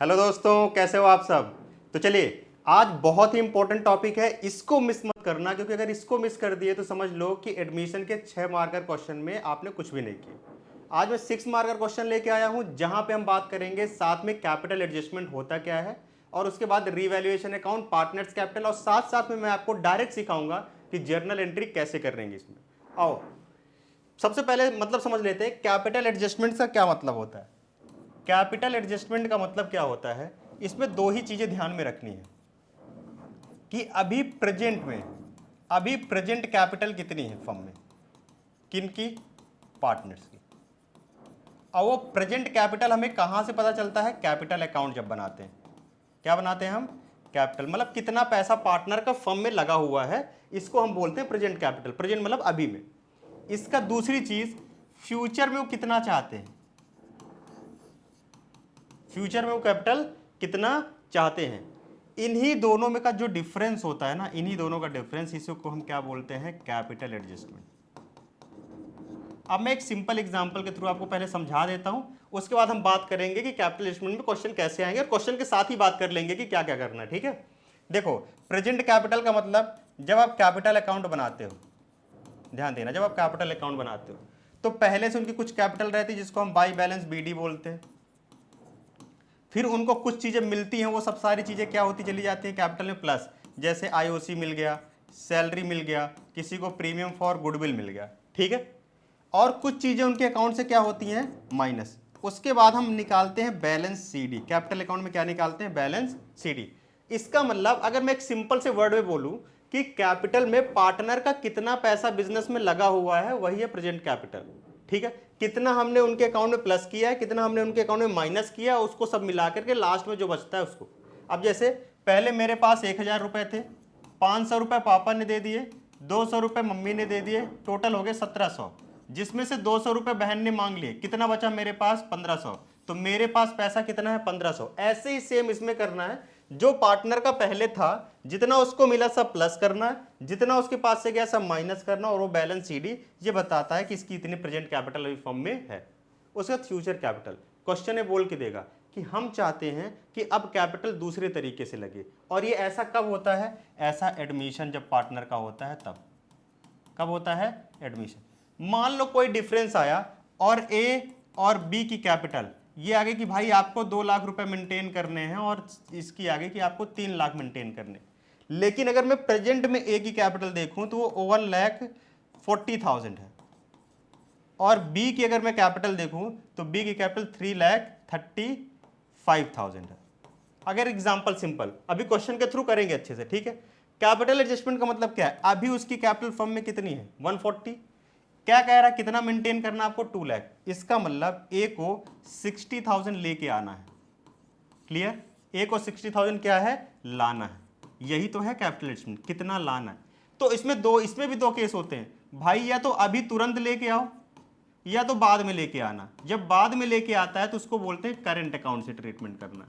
Hello दोस्तों, कैसे हो आप सब। तो चलिए, आज बहुत ही इंपॉर्टेंट टॉपिक है, इसको मिस मत करना, क्योंकि अगर इसको मिस कर दिए तो समझ लो कि एडमिशन के 6 मार्कर क्वेश्चन में आपने कुछ भी नहीं किया। आज मैं 6 मार्कर क्वेश्चन लेके आया हूं, जहां पे हम बात करेंगे साथ में कैपिटल एडजस्टमेंट होता क्या है, और उसके बाद रीवैल्यूएशन अकाउंट, पार्टनर्स कैपिटल, और साथ साथ में मैं आपको डायरेक्ट सिखाऊंगा कि जर्नल एंट्री कैसे करेंगे इसमें। आओ सबसे पहले मतलब समझ लेते हैं कैपिटल एडजस्टमेंट का क्या मतलब होता है। कैपिटल एडजस्टमेंट का मतलब क्या होता है, इसमें दो ही चीजें ध्यान में रखनी है कि अभी प्रेजेंट कैपिटल कितनी है फर्म में, किन की, पार्टनर्स की। और वो प्रेजेंट कैपिटल हमें कहां से पता चलता है, कैपिटल अकाउंट जब बनाते हैं। क्या बनाते हैं हम, कैपिटल, मतलब कितना पैसा पार्टनर का फर्म में लगा हुआ है, इसको हम बोलते हैं प्रेजेंट कैपिटल। प्रेजेंट मतलब अभी में। इसका दूसरी चीज, फ्यूचर में वो कितना चाहते हैं, फ्यूचर में वो कैपिटल कितना चाहते हैं। इन्हीं दोनों में का जो डिफरेंस होता है ना, इन्हीं दोनों का डिफरेंस, इसको हम क्या बोलते हैं, कैपिटल एडजस्टमेंट। अब मैं एक सिंपल एग्जांपल के थ्रू आपको पहले समझा देता हूं, उसके बाद हम बात करेंगे कि कैपिटल एडजस्टमेंट में क्वेश्चन कैसे आएंगे, और क्वेश्चन के साथ ही बात कर लेंगे कि क्या क्या करना है। ठीक है, देखो प्रेजेंट कैपिटल का मतलब, जब आप कैपिटल अकाउंट बनाते हो, ध्यान देना, जब आप कैपिटल अकाउंट बनाते हो तो पहले से उनकी कुछ कैपिटल रहती है जिसको हम बाई बैलेंस बीडी बोलते हैं। फिर उनको कुछ चीजें मिलती हैं, वो सब सारी चीजें क्या होती चली जाती हैं कैपिटल में प्लस, जैसे आईओसी मिल गया, सैलरी मिल गया, किसी को प्रीमियम फॉर गुडविल मिल गया। ठीक है, और कुछ चीजें उनके अकाउंट से क्या होती हैं, माइनस। उसके बाद हम निकालते हैं बैलेंस सीडी। कैपिटल अकाउंट में क्या निकालते हैं, बैलेंस सीडी। इसका मतलब अगर मैं एक सिंपल से वर्ड में बोलूं कि कैपिटल में पार्टनर का कितना पैसा बिजनेस में लगा हुआ है, वही है प्रेजेंट कैपिटल। ठीक है, कितना हमने उनके अकाउंट में प्लस किया है, कितना हमने उनके अकाउंट में माइनस किया है, उसको सब मिला करके लास्ट में जो बचता है उसको। अब जैसे पहले मेरे पास 1000 रुपए थे, 500 रुपए पापा ने दे दिए, 200 रुपए मम्मी ने दे दिए, टोटल हो गए 1700, जिसमें से 200 रुपए बहन ने मांग लिए, कितना बचा मेरे पास, 1500। तो मेरे पास पैसा कितना है, 1500। ऐसे ही सेम इसमें करना है, जो पार्टनर का पहले था, जितना उसको मिला सब प्लस करना है, जितना उसके पास से गया सब माइनस करना, और वो बैलेंस सीडी ये बताता है कि इसकी इतनी प्रेजेंट कैपिटल अभी फर्म में है। उसके बाद फ्यूचर कैपिटल, क्वेश्चन बोल के देगा कि हम चाहते हैं कि अब कैपिटल दूसरे तरीके से लगे, और ये ऐसा कब होता है, ऐसा एडमिशन जब पार्टनर का होता है तब। कब होता है, एडमिशन। मान लो कोई डिफरेंस आया और ए और बी की कैपिटल ये आगे कि भाई आपको 2 लाख रुपए मेंटेन करने हैं, और इसकी आगे कि आपको 3 लाख मेंटेन करने। लेकिन अगर मैं प्रेजेंट में ए की कैपिटल देखूं तो वो 1,40,000 है, और बी की अगर मैं कैपिटल देखूं तो बी की कैपिटल 3,35,000 है। अगर एग्जांपल सिंपल, अभी क्वेश्चन के थ्रू करेंगे अच्छे से। ठीक है, कैपिटल एडजस्टमेंट का मतलब क्या है, अभी उसकी कैपिटल फर्म में कितनी है, 140। क्या कह रहा है, कितना मेंटेन करना आपको, 2 लाख। इसका मतलब ए को 60,000 लेके आना है। क्लियर, ए को 60,000 क्या है, लाना है। यही तो है कैपिटल एडजस्टमेंट, कितना लाना है। तो इसमें भी दो केस होते हैं भाई, या तो अभी तुरंत लेके आओ, या तो बाद में लेके आना। जब बाद में लेके आता है तो उसको बोलते हैं करंट अकाउंट से ट्रीटमेंट करना,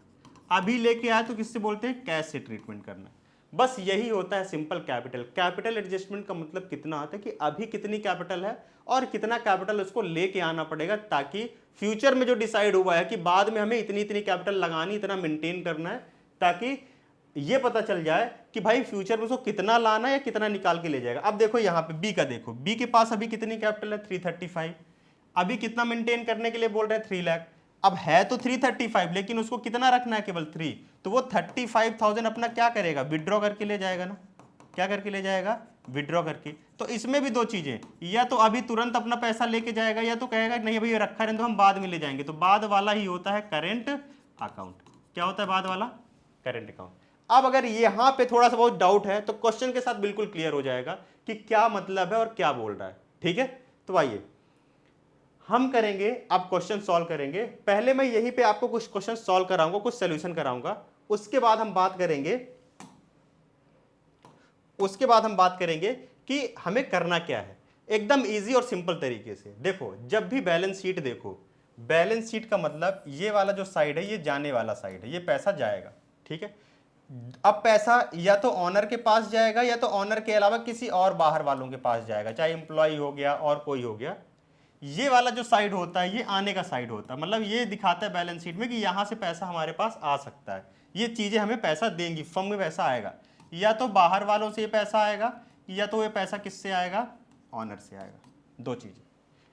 अभी लेके आया तो किससे बोलते हैं, कैश से ट्रीटमेंट करना। बस यही होता है सिंपल कैपिटल। कैपिटल एडजस्टमेंट का मतलब कितना आता है कि अभी कितनी कैपिटल है और कितना कैपिटल उसको लेके आना पड़ेगा, ताकि फ्यूचर में जो डिसाइड हुआ है कि बाद में हमें इतनी इतनी कैपिटल लगानी, इतना मेंटेन करना है, ताकि ये पता चल जाए कि भाई फ्यूचर में उसको कितना लाना है या कितना निकाल के ले जाएगा। अब देखो यहाँ पे बी का, देखो बी के पास अभी कितनी कैपिटल है, 335। अभी कितना मेंटेन करने के लिए बोल रहे हैं, 3 लाख। अब है तो 335, लेकिन उसको कितना रखना है, केवल 3। तो वो 35,000 अपना क्या करेगा, विड्रॉ करके ले जाएगा ना। क्या करके ले जाएगा, विड्रॉ करके। तो इसमें भी दो चीजें, या तो अभी तुरंत अपना पैसा लेके जाएगा, या तो कहेगा नहीं भाई रखा रहने दो, हम बाद में ले जाएंगे। तो बाद वाला ही होता है करेंट अकाउंट। क्या होता है बाद वाला, करेंट अकाउंट। अब अगर यहां पे थोड़ा सा बहुत डाउट है तो क्वेश्चन के साथ बिल्कुल क्लियर हो जाएगा कि क्या मतलब है और क्या बोल रहा है। ठीक है, तो आइए हम करेंगे, अब क्वेश्चन सॉल्व करेंगे। पहले मैं यहीं पे आपको कुछ क्वेश्चन सॉल्व कराऊंगा, कुछ सॉल्यूशन कराऊंगा। उसके बाद हम बात करेंगे कि हमें करना क्या है, एकदम इजी और सिंपल तरीके से। देखो जब भी बैलेंस शीट देखो, बैलेंस शीट का मतलब ये वाला जो साइड है ये जाने वाला साइड है, ये पैसा जाएगा। ठीक है, अब पैसा या तो ऑनर के पास जाएगा, या तो ऑनर के अलावा किसी और बाहर वालों के पास जाएगा, चाहे एम्प्लॉय हो गया और कोई हो गया। ये वाला जो साइड होता है ये आने का साइड होता है, मतलब ये दिखाता है बैलेंस शीट में कि यहाँ से पैसा हमारे पास आ सकता है, ये चीज़ें हमें पैसा देंगी, फर्म में पैसा आएगा, या तो बाहर वालों से ये पैसा आएगा या तो ये पैसा किससे आएगा, ऑनर से आएगा, दो चीज़ें।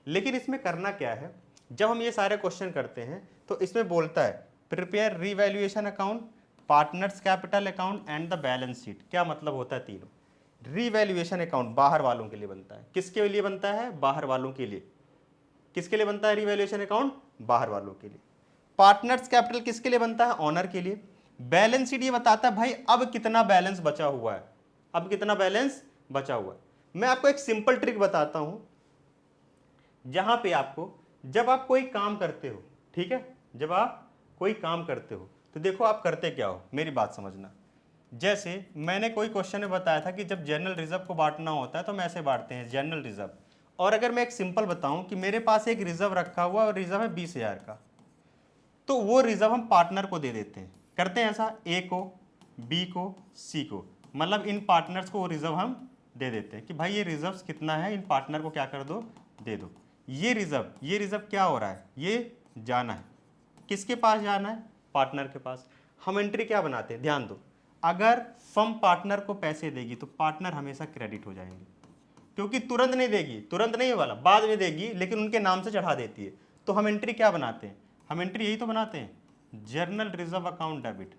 लेकिन इसमें करना क्या है, जब हम ये सारे क्वेश्चन करते हैं तो इसमें बोलता है prepare revaluation account, partners capital account and the balance sheet. क्या मतलब होता है तीनों? रीवैल्यूएशन अकाउंट बाहर वालों के लिए बनता है, किसके लिए बनता है, बाहर वालों के लिए। किसके लिए बनता है रीवैल्यूएशन अकाउंट? बाहर वालों के लिए। पार्टनर्स कैपिटल किसके लिए बनता है? ऑनर के लिए। बैलेंस शीट ये बताता है भाई अब कितना बैलेंस बचा हुआ है, अब कितना बैलेंस बचा हुआ है। मैं आपको एक सिंपल ट्रिक बताता हूं, जहां पे आपको, जब आप कोई काम करते हो, ठीक है, जब आप कोई काम करते हो तो देखो आप करते क्या हो, मेरी बात समझना। जैसे मैंने कोई क्वेश्चन में बताया था कि जब जनरल रिजर्व को बांटना होता है तो हम ऐसे बांटते हैं, जनरल रिजर्व। और अगर मैं एक सिंपल बताऊं कि मेरे पास एक रिजर्व रखा हुआ और रिजर्व है 20,000 का, तो वो रिजर्व हम पार्टनर को दे देते हैं। करते हैं ऐसा, ए को, बी को, सी को, मतलब इन पार्टनर्स को वो रिजर्व हम दे देते हैं कि भाई ये रिजर्व कितना है, इन पार्टनर को क्या कर दो, दे दो। ये रिजर्व क्या हो रहा है, ये जाना है, किसके पास जाना है, पार्टनर के पास। हम एंट्री क्या बनाते हैं, ध्यान दो, अगर फर्म पार्टनर को पैसे देगी तो पार्टनर हमेशा क्रेडिट हो जाएंगे, क्योंकि तुरंत नहीं देगी, तुरंत नहीं वाला, बाद में देगी, लेकिन उनके नाम से चढ़ा देती है। तो हम एंट्री क्या बनाते हैं, हम एंट्री यही तो बनाते हैं, general reserve account debit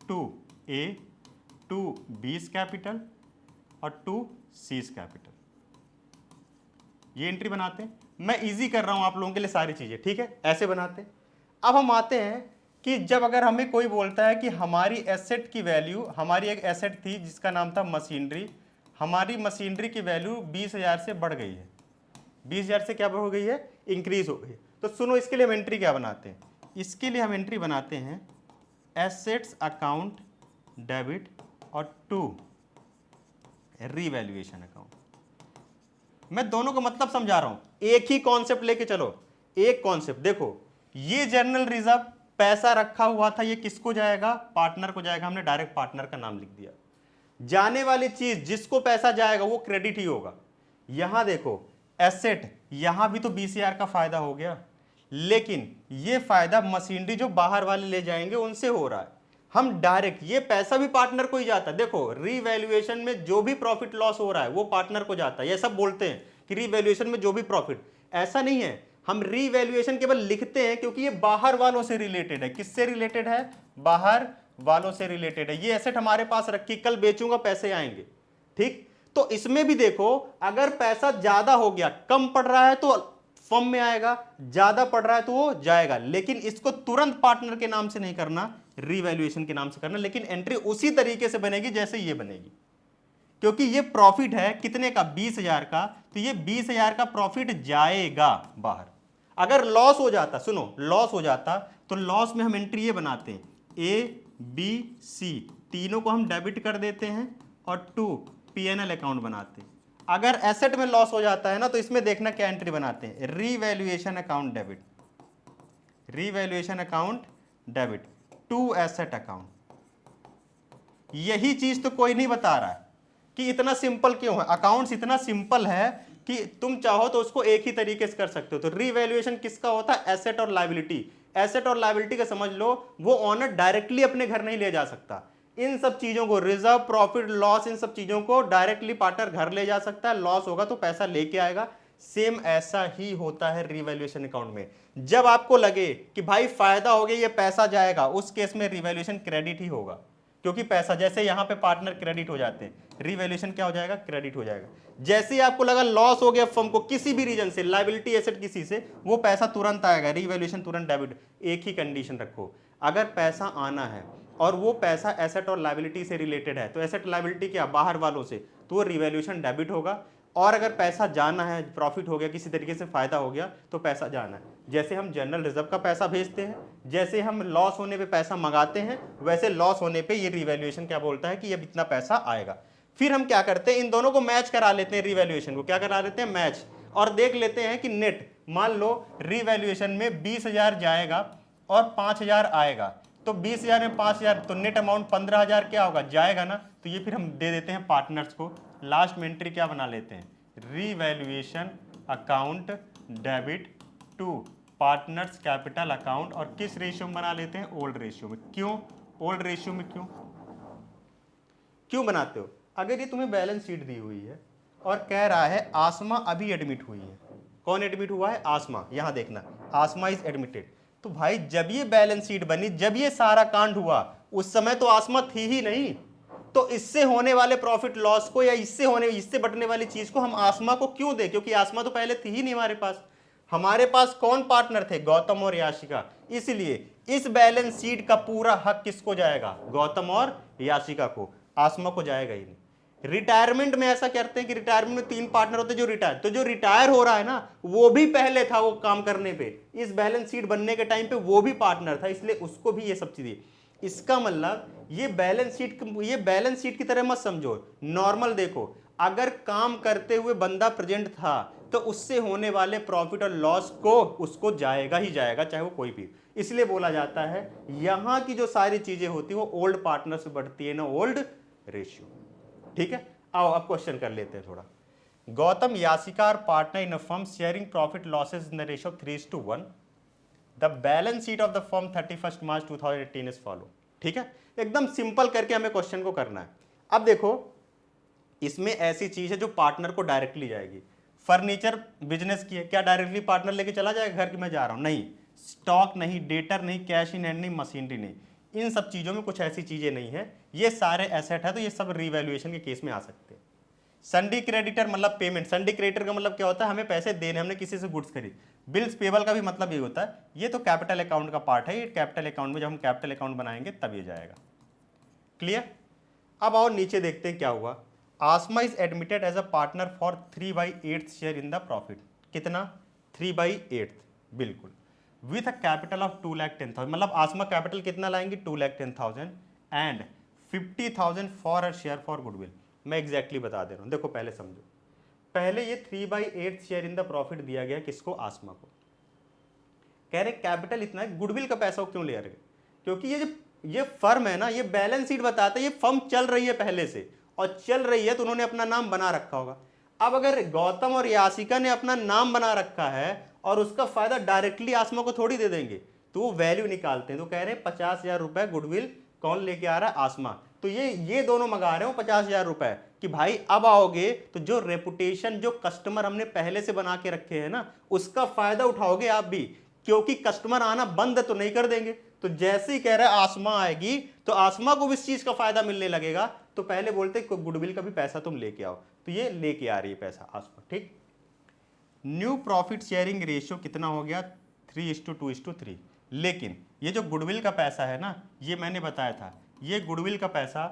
to A, to B's capital और टू सीज कैपिटल, ये एंट्री बनाते हैं। मैं इजी कर रहा हूं आप लोगों के लिए सारी चीजें, ठीक है, ऐसे बनाते हैं। अब हम आते हैं कि जब अगर हमें कोई बोलता है कि हमारी एसेट की वैल्यू, हमारी एक एसेट थी जिसका नाम था मशीनरी, हमारी मशीनरी की वैल्यू 20,000 से बढ़ गई है, 20,000 से क्या हो गई है, इंक्रीज हो गई। तो सुनो, इसके लिए हम एंट्री क्या बनाते हैं, इसके लिए हम एंट्री बनाते हैं एसेट्स अकाउंट डेबिट और टू रीवैल्यूएशन अकाउंट। मैं दोनों का मतलब समझा रहा हूं, एक ही कॉन्सेप्ट लेके चलो, एक कॉन्सेप्ट। देखो, ये जर्नल रिजर्व पैसा रखा हुआ था, ये किसको जाएगा, पार्टनर को जाएगा, हमने डायरेक्ट पार्टनर का नाम लिख दिया। जाने वाली चीज जिसको पैसा जाएगा वो क्रेडिट ही होगा। यहां देखो एसेट, यहां भी तो 20,000 का फायदा हो गया, लेकिन ये फायदा मशीनरी जो बाहर वाले ले जाएंगे उनसे हो रहा है। हम डायरेक्ट, ये पैसा भी पार्टनर को ही जाता है। देखो, रीवैल्यूएशन में जो भी प्रॉफिट लॉस हो रहा है वो पार्टनर को जाता है। ये सब बोलते हैं कि रीवैल्यूएशन में जो भी प्रॉफिट, ऐसा नहीं है। हम रीवैल्यूएशन केवल लिखते हैं क्योंकि ये बाहर वालों से रिलेटेड है। किससे रिलेटेड है, बाहर वालों से रिलेटेड है। ये एसेट हमारे पास रखी, कल बेचूंगा पैसे आएंगे, ठीक। तो इसमें भी देखो, अगर पैसा ज्यादा हो गया, कम पड़ रहा है तो फर्म में आएगा, ज्यादा पड़ रहा है तो वो जाएगा, लेकिन इसको तुरंत पार्टनर के नाम से नहीं करना, रीवैल्यूएशन के नाम से करना। लेकिन एंट्री उसी तरीके से बनेगी जैसे ये बनेगी, क्योंकि ये प्रॉफिट है कितने का, 20,000 का, तो ये 20,000 का प्रॉफिट जाएगा बाहर। अगर लॉस हो जाता, सुनो, लॉस हो जाता तो लॉस में हम एंट्री ये बनाते हैं, ए बी सी तीनों को हम डेबिट कर देते हैं और टू पीएनएल अकाउंट बनाते हैं। अगर एसेट में लॉस हो जाता है ना, तो इसमें देखना क्या एंट्री बनाते हैं, revaluation account debit, revaluation account debit to asset account. यही चीज तो कोई नहीं बता रहा है कि इतना सिंपल क्यों है। अकाउंट्स इतना सिंपल है कि तुम चाहो तो उसको एक ही तरीके से कर सकते हो। तो रीवैल्यूएशन किसका होता है, एसेट और लायबिलिटी। एसेट और लायबिलिटी का समझ लो, वो ऑनर डायरेक्टली अपने घर नहीं ले जा सकता। इन सब चीजों को, रिजर्व, प्रॉफिट, लॉस, इन सब चीजों को डायरेक्टली पार्टनर घर ले जा सकता है। लॉस होगा तो पैसा लेके आएगा। सेम ऐसा ही होता है रीवैल्यूएशन अकाउंट में। जब आपको लगे कि भाई फायदा हो गया, ये पैसा जाएगा, उस केस में रीवैल्यूएशन क्रेडिट ही होगा, क्योंकि पैसा, जैसे यहां पे पार्टनर क्रेडिट हो जाते हैं, रीवैल्यूएशन क्या हो जाएगा, क्रेडिट हो जाएगा। जैसे ही आपको लगा लॉस हो गया फर्म को किसी भी रीजन से, लायबिलिटी, एसेट किसी से, वो पैसा तुरंत आएगा, रीवैल्यूएशन तुरंत डेबिट। एक ही कंडीशन रखो, अगर पैसा आना है और वो पैसा एसेट और लायबिलिटी से रिलेटेड है, तो एसेट लायबिलिटी क्या, बाहर वालों से, तो वो रीवैल्यूएशन डेबिट होगा। और अगर पैसा जाना है, प्रॉफिट हो गया, किसी तरीके से फायदा हो गया, तो पैसा जाना है। जैसे हम जनरल रिजर्व का पैसा भेजते हैं, जैसे हम लॉस होने पे पैसा मंगाते हैं, वैसे लॉस होने पे ये रीवैल्यूएशन क्या बोलता है कि ये इतना पैसा आएगा। फिर हम क्या करते हैं, इन दोनों को मैच करा लेते हैं, रीवैल्यूएशन को क्या करा लेते हैं, मैच, और देख लेते हैं कि नेट, मान लो रीवैल्यूएशन में 20,000 जाएगा और 5,000 आएगा, तो 20,000 में 5,000, तो नेट अमाउंट 15,000 क्या होगा, जाएगा ना। तो ये फिर हम दे देते हैं पार्टनर्स को। लास्ट में एंट्री क्या बना लेते हैं, revaluation account debit to partners capital account, और किस रेशियो में बना लेते हैं? ओल्ड रेशियो में। क्यों ओल्ड रेशियो में? क्यों बनाते हो? अगर ये तुम्हें बैलेंस शीट दी हुई है और कह रहा है आसमा अभी एडमिट हुई है, कौन एडमिट हुआ है? आसमा। यहां देखना, आसमा इज एडमिटेड। तो भाई जब ये बैलेंस शीट बनी, जब ये सारा कांड हुआ, उस समय तो आसमा थी ही नहीं। तो इससे होने वाले प्रॉफिट लॉस को या इससे बटने वाली चीज को हम आसमा को क्यों दें? क्योंकि आसमा तो पहले थी ही नहीं हमारे पास। हमारे पास कौन पार्टनर थे? गौतम और याशिका। इसलिए इस बैलेंस शीट का पूरा हक किसको जाएगा? गौतम और याशिका को, आसमा को जाएगा ही नहीं। रिटायरमेंट में ऐसा करते हैं कि रिटायरमेंट में 3 पार्टनर होते हैं जो रिटायर, तो जो रिटायर हो रहा है ना, वो भी पहले था वो काम करने पे, इस बैलेंस शीट बनने के टाइम पे वो भी पार्टनर था, इसलिए उसको भी ये सब चीजें। इसका मतलब ये बैलेंस शीट की तरह मत समझो, नॉर्मल देखो। अगर काम करते हुए बंदा प्रेजेंट था तो उससे होने वाले प्रॉफिट और लॉस को उसको जाएगा ही जाएगा, चाहे वो कोई भी। इसलिए बोला जाता है यहां की जो सारी चीजें होती है वो ओल्ड पार्टनर से बढ़ती है ना ओल्ड रेशियो। ठीक है, आओ अब क्वेश्चन कर लेते हैं थोड़ा। Gautam Yashika are partner in a firm sharing profit losses in the ratio 3:1। The balance sheet of the firm 31 March 2018 is follow. ठीक है, एकदम सिंपल करके हमें क्वेश्चन को करना है। अब देखो, इसमें ऐसी चीज है जो पार्टनर को डायरेक्टली जाएगी। फर्नीचर बिजनेस की है, क्या डायरेक्टली पार्टनर लेके चला जाएगा घर की मैं जा रहा हूं? नहीं। स्टॉक नहीं, डेटर नहीं, कैश इन हैंड नहीं, मशीनरी नहीं, इन सब चीजों में कुछ ऐसी चीजें नहीं है। ये सारे एसेट है, तो ये सब रीवैल्यूएशन के केस में आ सकते हैं। संडी क्रेडिटर मतलब पेमेंट। संडी क्रेडिटर का मतलब क्या होता है? हमें पैसे देने, हमने किसी से गुड्स खरीद। बिल्स पेबल का भी मतलब ये होता है। ये तो कैपिटल अकाउंट का पार्ट है, ये कैपिटल अकाउंट में जब हम कैपिटल अकाउंट बनाएंगे तब ये जाएगा। क्लियर? अब और नीचे देखते हैं क्या हुआ। Asma is admitted as a partner for 3/8 share in the profit. कितना? 3/8, बिल्कुल। विथ अ कैपिटल ऑफ 2,10,000, मतलब आसमा कैपिटल कितना लाएंगे? 2,10,000 and 50,000 for a share for goodwill. मैं एग्जैक्टली बता दे रहा हूं, देखो पहले समझो। पहले ये 3/8 शेयर इन द प्रॉफिट दिया गया किसको? आसमा को। कह रहे कैपिटल इतना है, गुडविल का पैसा क्यों ले रहे? क्योंकि ये फर्म है ना, ये बैलेंस शीट बताता है ये फर्म चल रही है पहले से, और चल रही है तो उन्होंने अपना नाम बना रखा होगा। अब अगर गौतम और याशिका ने अपना नाम बना रखा है और उसका फायदा डायरेक्टली आसमा को थोड़ी दे देंगे, तो वो वैल्यू निकालते हैं। तो कह रहे हैं 50,000 रुपए गुडविल कौन लेके आ रहा है? आसमा। तो ये दोनों मंगा रहे हो 50,000 रुपए कि भाई अब आओगे तो जो रेपुटेशन, जो कस्टमर हमने पहले से बना के रखे हैं ना, उसका फायदा उठाओगे आप भी, क्योंकि कस्टमर आना बंद तो नहीं कर देंगे। तो जैसे ही कह रहा है आसमा आएगी तो आसमा को भी इस चीज का फायदा मिलने लगेगा। तो पहले बोलते गुडविल का भी पैसा तुम लेके आओ, तो ये लेके आ रही है पैसा आसमा। ठीक। न्यू प्रॉफिट शेयरिंग रेशियो कितना हो गया? 3:2:3। लेकिन ये जो गुडविल का पैसा है ना, ये मैंने बताया था, ये गुडविल का पैसा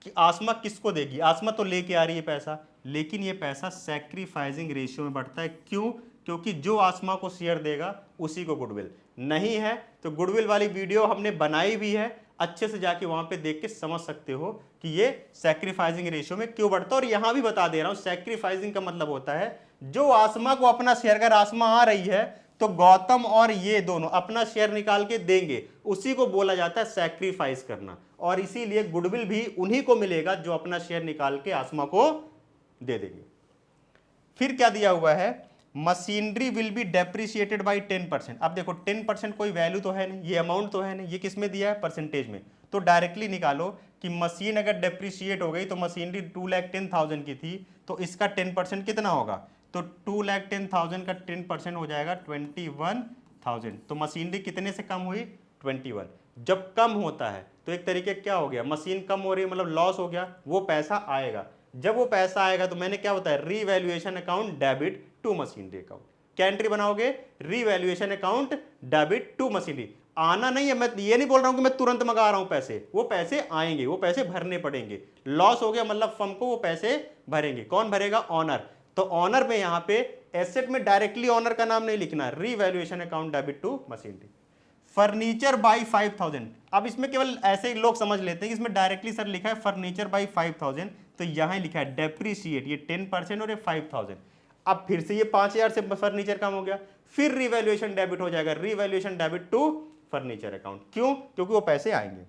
कि आसमा किसको देगी? आसमा तो लेके आ रही है पैसा, लेकिन ये पैसा सैक्रिफाइसिंग रेशियो में बढ़ता है। क्यों? क्योंकि जो आसमा को शेयर देगा उसी को गुडविल। नहीं है तो गुडविल वाली वीडियो हमने बनाई भी है, अच्छे से जाके वहां पे देख के समझ सकते हो कि ये सैक्रिफाइसिंग रेशियो में क्यों बढ़ता है। और यहां भी बता दे रहा हूं, सैक्रिफाइसिंग का मतलब होता है जो आसमा को अपना शेयर, अगर आसमा आ रही है तो गौतम और ये दोनों अपना शेयर निकाल के देंगे, उसी को बोला जाता है सैक्रिफाइस करना। और इसीलिए गुडविल भी उन्हीं को मिलेगा जो अपना शेयर निकाल के आसमा को दे देंगे। फिर क्या दिया हुआ है? Machinery will B depreciated by 10%। अब देखो 10% कोई वैल्यू तो है नहीं, ये अमाउंट तो है नहीं, ये किस में दिया है? परसेंटेज में। तो डायरेक्टली निकालो कि मशीन अगर डेप्रिशिएट हो गई तो मशीनरी 2,10,000 की थी, तो इसका 10% कितना होगा? तो 2,10,000 का 10% हो जाएगा 21,000। तो मशीनरी कितने से कम हुई? 21। जब कम होता है तो एक तरीके क्या हो गया? मशीन कम हो रही है मतलब लॉस हो गया, वो पैसा आएगा। जब वो पैसा आएगा तो मैंने क्या बताया? Revaluation account debit to machinery account. क्या एंट्री बनाओगे? Revaluation account debit to machinery. आना नहीं है, मैं ये नहीं बोल रहा हूं कि मैं तुरंत मंगा रहा हूं पैसे, वो पैसे आएंगे, वो पैसे भरने पड़ेंगे। लॉस हो गया मतलब फर्म को वो पैसे भरेंगे। कौन भरेगा? ऑनर। तो ऑनर में यहां पे एसेट में डायरेक्टली ऑनर का नाम नहीं लिखना, revaluation account debit to machinery. Furniture by 5,000। अब इसमें केवल ऐसे ही लोग समझ लेते हैं कि इसमें डायरेक्टली सर लिखा है फर्नीचर बाई 5,000, तो यहां लिखा है डेप्रिशिएट, ये 10% और ये 5,000। अब फिर से ये 5,000 से फर्नीचर कम हो गया, फिर रिवैल्यूएशन डेबिट हो जाएगा, revaluation debit to furniture account. क्यों? क्योंकि वो पैसे आएंगे।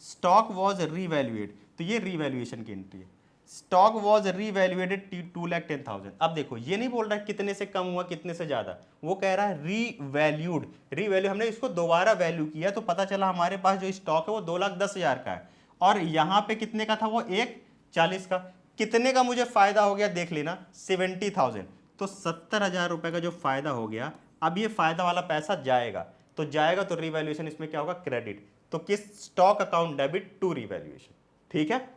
स्टॉक वॉज रिवैल्यूएट, तो ये रिवैल्यूएशन की एंट्री है। Stock was revalued 2,10,000। अब देखो ये नहीं बोल रहा है कितने से कम हुआ कितने से ज्यादा, वो कह रहा है रीवैल्यूड। रीवैल्यू हमने इसको दोबारा वैल्यू किया तो पता चला हमारे पास जो स्टॉक है वो 2,10,000 का है, और यहां पे कितने का था वो 1,40 का। कितने का मुझे फायदा हो गया देख लेना, 70,000। तो 70,000 रुपए का जो फायदा हो गया, अब ये फायदा वाला पैसा जाएगा, तो जाएगा तो रीवैल्यूएशन इसमें क्या होगा, क्रेडिट। तो किस, stock account debit to revaluation. ठीक है।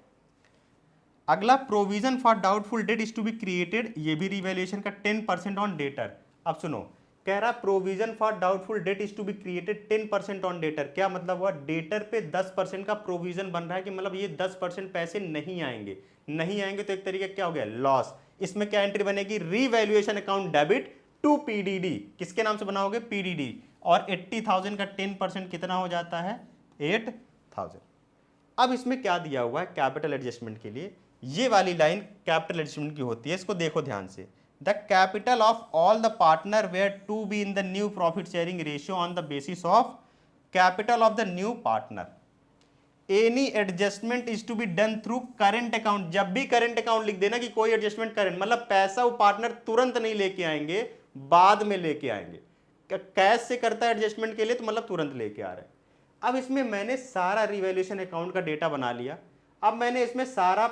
अगला, provision for doubtful debt is to be created, ये भी रीवैल्यूएशन का 10% ऑन डेटर। अब सुनो, कह रहा provision for doubtful debt is to be created 10% on debtor. क्या मतलब हुआ, डेटर पे 10% का प्रोविजन बन रहा है कि मतलब ये 10% पैसे नहीं आएंगे। नहीं आएंगे तो एक तरीके क्या हो गया, लॉस। इसमें क्या एंट्री बनेगी, revaluation account debit to PDD. किसके नाम से बनाओगे, पीडीडी। और 80,000 का 10% कितना हो जाता है, 8,000। अब इसमें क्या दिया हुआ है कैपिटल एडजस्टमेंट के लिए, ये वाली लाइन कैपिटल एडजस्टमेंट की होती है, इसको देखो ध्यान से। The capital of all the partner were to be in the new profit sharing ratio on the basis of capital of the new partner. Any adjustment is to be done through current account. जब भी current account लिख देना कि कोई adjustment current, मतलब पैसा वो partner तुरंत नहीं लेके आएंगे, बाद में लेके आएंगे। कैश से करता है एडजस्टमेंट के लिए तो मतलब तुरंत लेके आ रहा है। अब इसमें मैंने सारा रिवैल्यूएशन अकाउंट का डेटा बना लिया। अब मैंने इसमें सारा,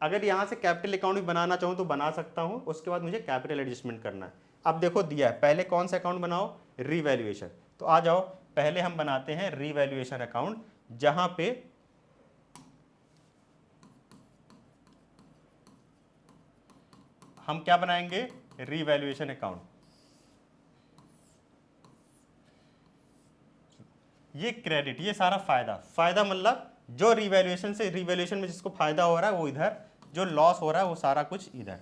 अगर यहां से कैपिटल अकाउंट भी बनाना चाहूं तो बना सकता हूं, उसके बाद मुझे कैपिटल एडजस्टमेंट करना है। अब देखो दिया है, पहले कौन सा अकाउंट बनाओ, रिवैल्यूएशन। तो आ जाओ, पहले हम बनाते हैं रिवैल्यूएशन अकाउंट, जहां पे हम क्या बनाएंगे, रिवैल्यूएशन अकाउंट। ये क्रेडिट, ये सारा फायदा। फायदा मतलब जो रिवैल्यूएशन से, रिवैल्यूएशन में जिसको फायदा हो रहा है वो इधर, जो लॉस हो रहा है वो सारा कुछ इधर।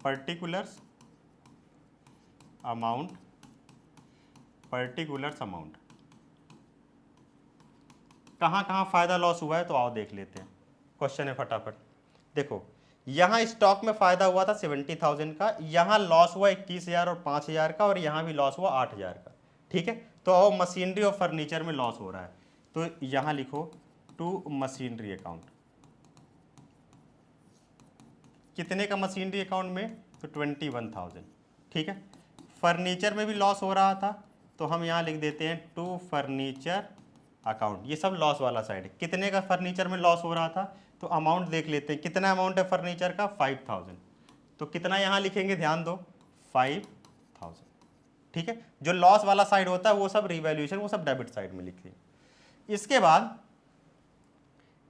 Particulars amount, particulars amount. कहां कहां फायदा लॉस हुआ है तो आओ देख लेते हैं, क्वेश्चन है फटाफट। देखो यहां स्टॉक में फायदा हुआ था 70,000 का, यहां लॉस हुआ 21,000 और 5,000 का, और यहां भी लॉस हुआ 8,000 का। ठीक है। तो मशीनरी और फर्नीचर में लॉस हो रहा है, तो यहां लिखो टू मशीनरी अकाउंट। कितने का मशीनरी अकाउंट में, तो 21,000। ठीक है। फर्नीचर में भी लॉस हो रहा था, तो हम यहां लिख देते हैं टू फर्नीचर अकाउंट। ये सब लॉस वाला साइड है। कितने का फर्नीचर में लॉस हो रहा था, तो अमाउंट देख लेते हैं, कितना अमाउंट है फर्नीचर का, 5,000। तो कितना यहां लिखेंगे, ध्यान दो, 5,000। ठीक है। जो लॉस वाला साइड होता है वो सब रिवैल्यूएशन, वो सब डेबिट साइड में लिखिए। इसके बाद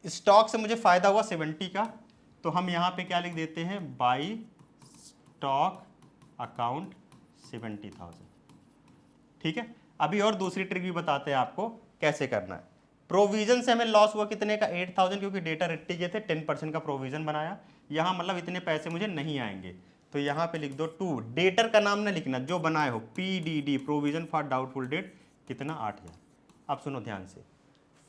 स्टॉक से मुझे फायदा हुआ 70 का, तो हम यहां पे क्या लिख देते हैं, बाई स्टॉक अकाउंट 70,000। ठीक है। अभी और दूसरी ट्रिक भी बताते हैं आपको कैसे करना है। प्रोविजन से हमें लॉस हुआ कितने का, 8,000, क्योंकि डेटा रट्टी के थे, 10% का प्रोविजन बनाया। यहां मतलब इतने पैसे मुझे नहीं आएंगे, तो यहां पे लिख दो टू, डेटर का नाम ना लिखना, जो बनाए हो, PDD, provision for doubtful date, कितना, 8,000। अब सुनो ध्यान से,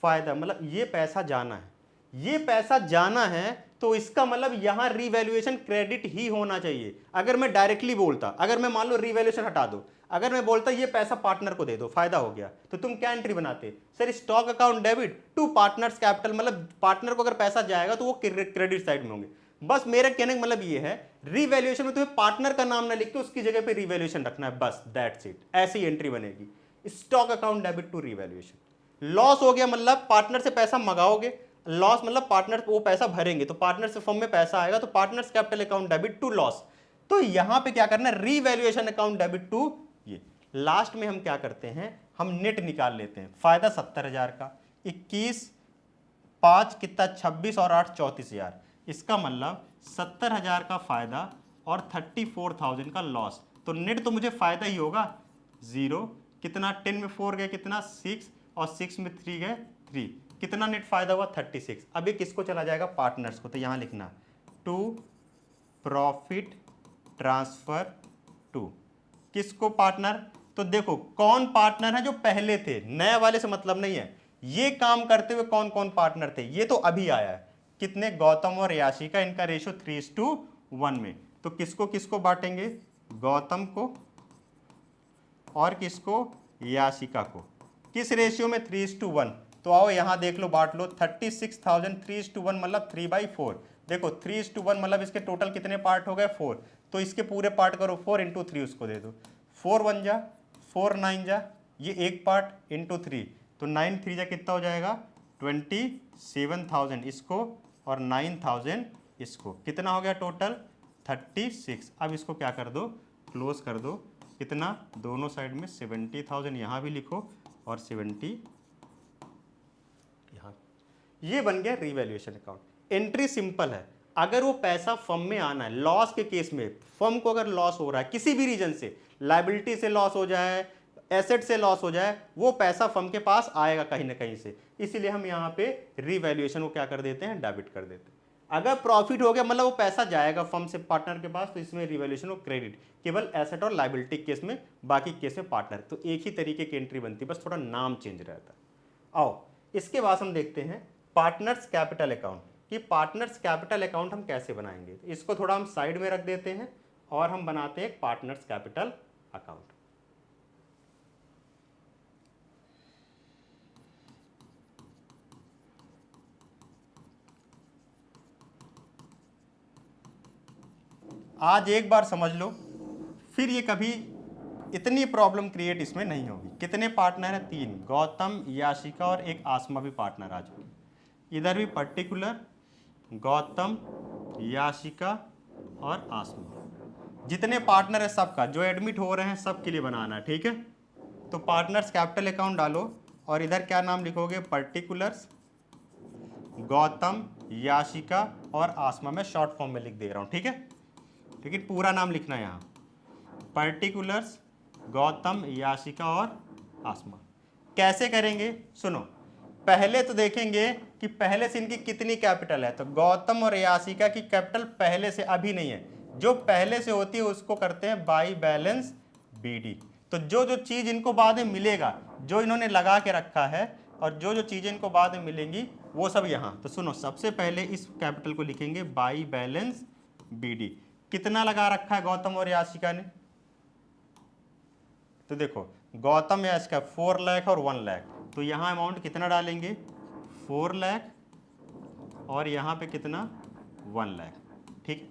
फायदा मतलब ये पैसा जाना है, ये पैसा जाना है, तो इसका मतलब यहां रिवैल्यूएशन क्रेडिट ही होना चाहिए। अगर मैं डायरेक्टली बोलता, अगर मैं मान लो रिवैल्यूएशन हटा दो, अगर मैं बोलता ये पैसा पार्टनर को दे दो, फायदा हो गया, तो तुम क्या एंट्री बनाते, sir stock account debit to partners capital, मतलब पार्टनर को अगर पैसा जाएगा तो वो क्रेडिट साइड में होंगे। बस मेरे कहने का मतलब ये है, रिवैल्यूएशन में तुम्हें पार्टनर का नाम ना लिख के उसकी जगह पे रिवैल्यूएशन रखना है, बस दैट्स इट। ऐसी एंट्री बनेगी, stock account debit to revaluation. Loss हो गया मतलब पार्टनर से पैसा मंगाओगे, लॉस मतलब पार्टनर वो पैसा भरेंगे, तो पार्टनर से फर्म में पैसा आएगा, तो partners capital account debit to loss. तो यहां पे क्या करना है, रिवैल्यूएशन अकाउंट डेबिट टू ये। लास्ट में हम क्या करते हैं, हम नेट निकाल लेते हैं। फायदा 70,000 का, 21, 5 कितना, 26 और 8 34,000। इसका मतलब 70,000 का फायदा और 34,000 का लॉस, तो नेट तो मुझे फायदा ही होगा, 0, कितना 10 में 4 गए, कितना 6, और 6 में 3 गए 3, कितना नेट फायदा हुआ 36। अब ये किसको चला जाएगा, पार्टनर्स को, तो यहां लिखना टू प्रॉफिट ट्रांसफर टू, किसको, पार्टनर। तो देखो कौन पार्टनर है, जो पहले थे, नया वाले से मतलब नहीं है। ये काम करते हुए कौन कौन पार्टनर थे, ये तो अभी आया है, कितने, गौतम और याशी का, इनका रेशियो 3:1 में। तो किसको किसको बांटेंगे, गौतम को और किसको, याशिका को, किस रेशियो में, 3:1। तो आओ यहाँ देख लो, बांट लो 36,000 3:1 मतलब 3/4। देखो 3:1 मतलब इसके टोटल कितने पार्ट हो गए 4, तो इसके पूरे पार्ट करो 4 × 3 उसको दे दो, 4 1 जा 4 9 जा, ये एक पार्ट इंटू 3, तो 9 3 जा कितना हो जाएगा 27,000 इसको और 9,000 इसको, कितना हो गया टोटल 36। अब इसको क्या कर दो, क्लोज कर दो, कितना दोनों साइड में 70,000 यहाँ भी लिखो और 70 यहाँ। ये बन गया रिवैल्यूएशन अकाउंट। एंट्री सिंपल है, अगर वो पैसा फर्म में आना है, लॉस के केस में फर्म को अगर लॉस हो रहा है किसी भी रीजन से, लायबिलिटी से लॉस हो जाए, एसेट से लॉस हो जाए, वो पैसा फर्म के पास आएगा कहीं ना कहीं से, इसीलिए हम यहाँ पे रिवैल्यूएशन को क्या कर देते हैं, डेबिट कर देते हैं। अगर प्रॉफिट हो गया मतलब वो पैसा जाएगा फर्म से पार्टनर के पास, तो इसमें रिवैल्यूएशन को क्रेडिट, केवल एसेट और लायबिलिटी केस में, बाकी केस में पार्टनर, तो एक ही तरीके की एंट्री बनती है, बस थोड़ा नाम चेंज रहता है। आओ इसके बाद हम देखते हैं पार्टनर्स कैपिटल अकाउंट, कि पार्टनर्स कैपिटल अकाउंट हम कैसे बनाएंगे। इसको थोड़ा हम साइड में रख देते हैं और हम बनाते हैं पार्टनर्स कैपिटल अकाउंट। आज एक बार समझ लो, फिर ये कभी इतनी प्रॉब्लम क्रिएट इसमें नहीं होगी। कितने पार्टनर हैं, 3, गौतम, याशिका और एक आसमा भी पार्टनर आ जाएगी। इधर भी पर्टिकुलर गौतम, याशिका और आसमा, जितने पार्टनर है सबका, जो एडमिट हो रहे हैं सबके लिए बनाना है, ठीक है। तो पार्टनर्स कैपिटल अकाउंट डालो और इधर क्या नाम लिखोगे, पर्टिकुलर्स गौतम, याशिका और आसमा, मैं शॉर्ट फॉर्म में लिख दे रहा हूँ, ठीक है, लेकिन पूरा नाम लिखना है यहाँ, पर्टिकुलर्स गौतम, याशिका और आसमा। कैसे करेंगे सुनो, पहले तो देखेंगे कि पहले से इनकी कितनी कैपिटल है। तो गौतम और याशिका की कैपिटल पहले से अभी नहीं है, जो पहले से होती है उसको करते हैं बाई बैलेंस बीडी। तो जो जो चीज इनको बाद में मिलेगा, जो इन्होंने लगा के रखा है और जो जो चीजें इनको बाद में मिलेंगी वो सब यहाँ। तो सुनो, सबसे पहले इस कैपिटल को लिखेंगे बाई बैलेंस बीडी। कितना लगा रखा है गौतम और याशिका ने, तो देखो गौतम याशिका 4 लाख और 1 लाख, तो यहाँ अमाउंट कितना डालेंगे 4 लाख और यहाँ पे कितना 1 लाख, ठीक।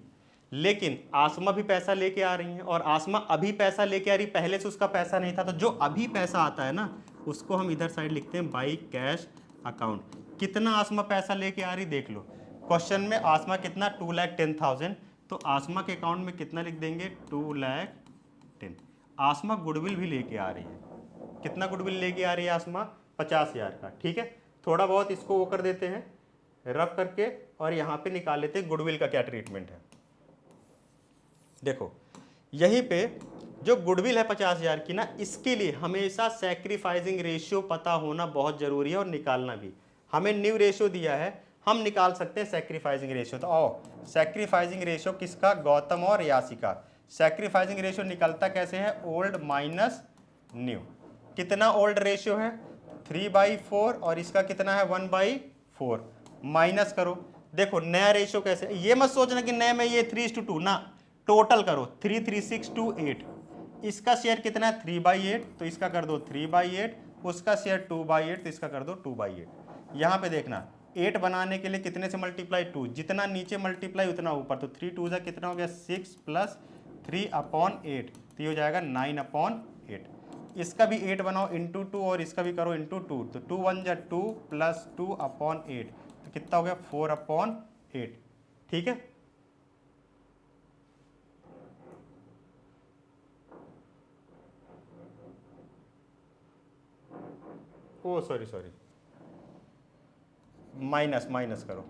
लेकिन आसमा भी पैसा लेके आ रही है और आसमा अभी पैसा लेके आ रही, पहले से उसका पैसा नहीं था, तो जो अभी पैसा आता है ना उसको हम इधर साइड लिखते हैं बाई कैश अकाउंट। कितना आसमा पैसा लेके आ रही देख लो, क्वेश्चन में आसमा कितना 2,10,000, तो आसमा के अकाउंट में कितना लिख देंगे 2,10,000। आसमा गुडविल भी लेके आ रही है, कितना गुडविल लेके आ रही है आसमा 50,000 का, ठीक है। थोड़ा बहुत इसको वो कर देते हैं रफ करके और यहाँ पे निकाल लेते हैं गुडविल का क्या ट्रीटमेंट है। देखो यहीं पे जो गुडविल है 50,000 की ना, इसके लिए हमेशा सैक्रिफाइसिंग रेशियो पता होना बहुत जरूरी है और निकालना भी। हमें न्यू रेशियो दिया है, हम निकाल सकते हैं सैक्रिफाइसिंग रेशियो। तो आओ सैक्रिफाइसिंग रेशियो किसका, गौतम और याशिका। सैक्रिफाइसिंग रेशियो निकलता कैसे है, ओल्ड माइनस न्यू। कितना ओल्ड रेशियो है 3/4 और इसका कितना है 1/4, माइनस करो। देखो नया रेशियो कैसे, ये मत सोचना कि नए में ये 3:2 ना, टोटल करो 3 3 6 2 8। इसका शेयर कितना है 3/8, तो इसका कर दो 3/8, उसका शेयर 2/8, तो इसका कर दो 2/8। यहाँ पे देखना 8 बनाने के लिए कितने से मल्टीप्लाई 2, जितना नीचे मल्टीप्लाई उतना ऊपर, तो 3 2 जा कितना हो गया 6 + 3/8, तो ये हो जाएगा 9/8। इसका भी 8 बनाओ इंटू 2 और इसका भी करो इंटू 2, तो 2 1 जा 2 + 2/8, तो कितना हो गया 4/8, ठीक है। ओ सॉरी माइनस करो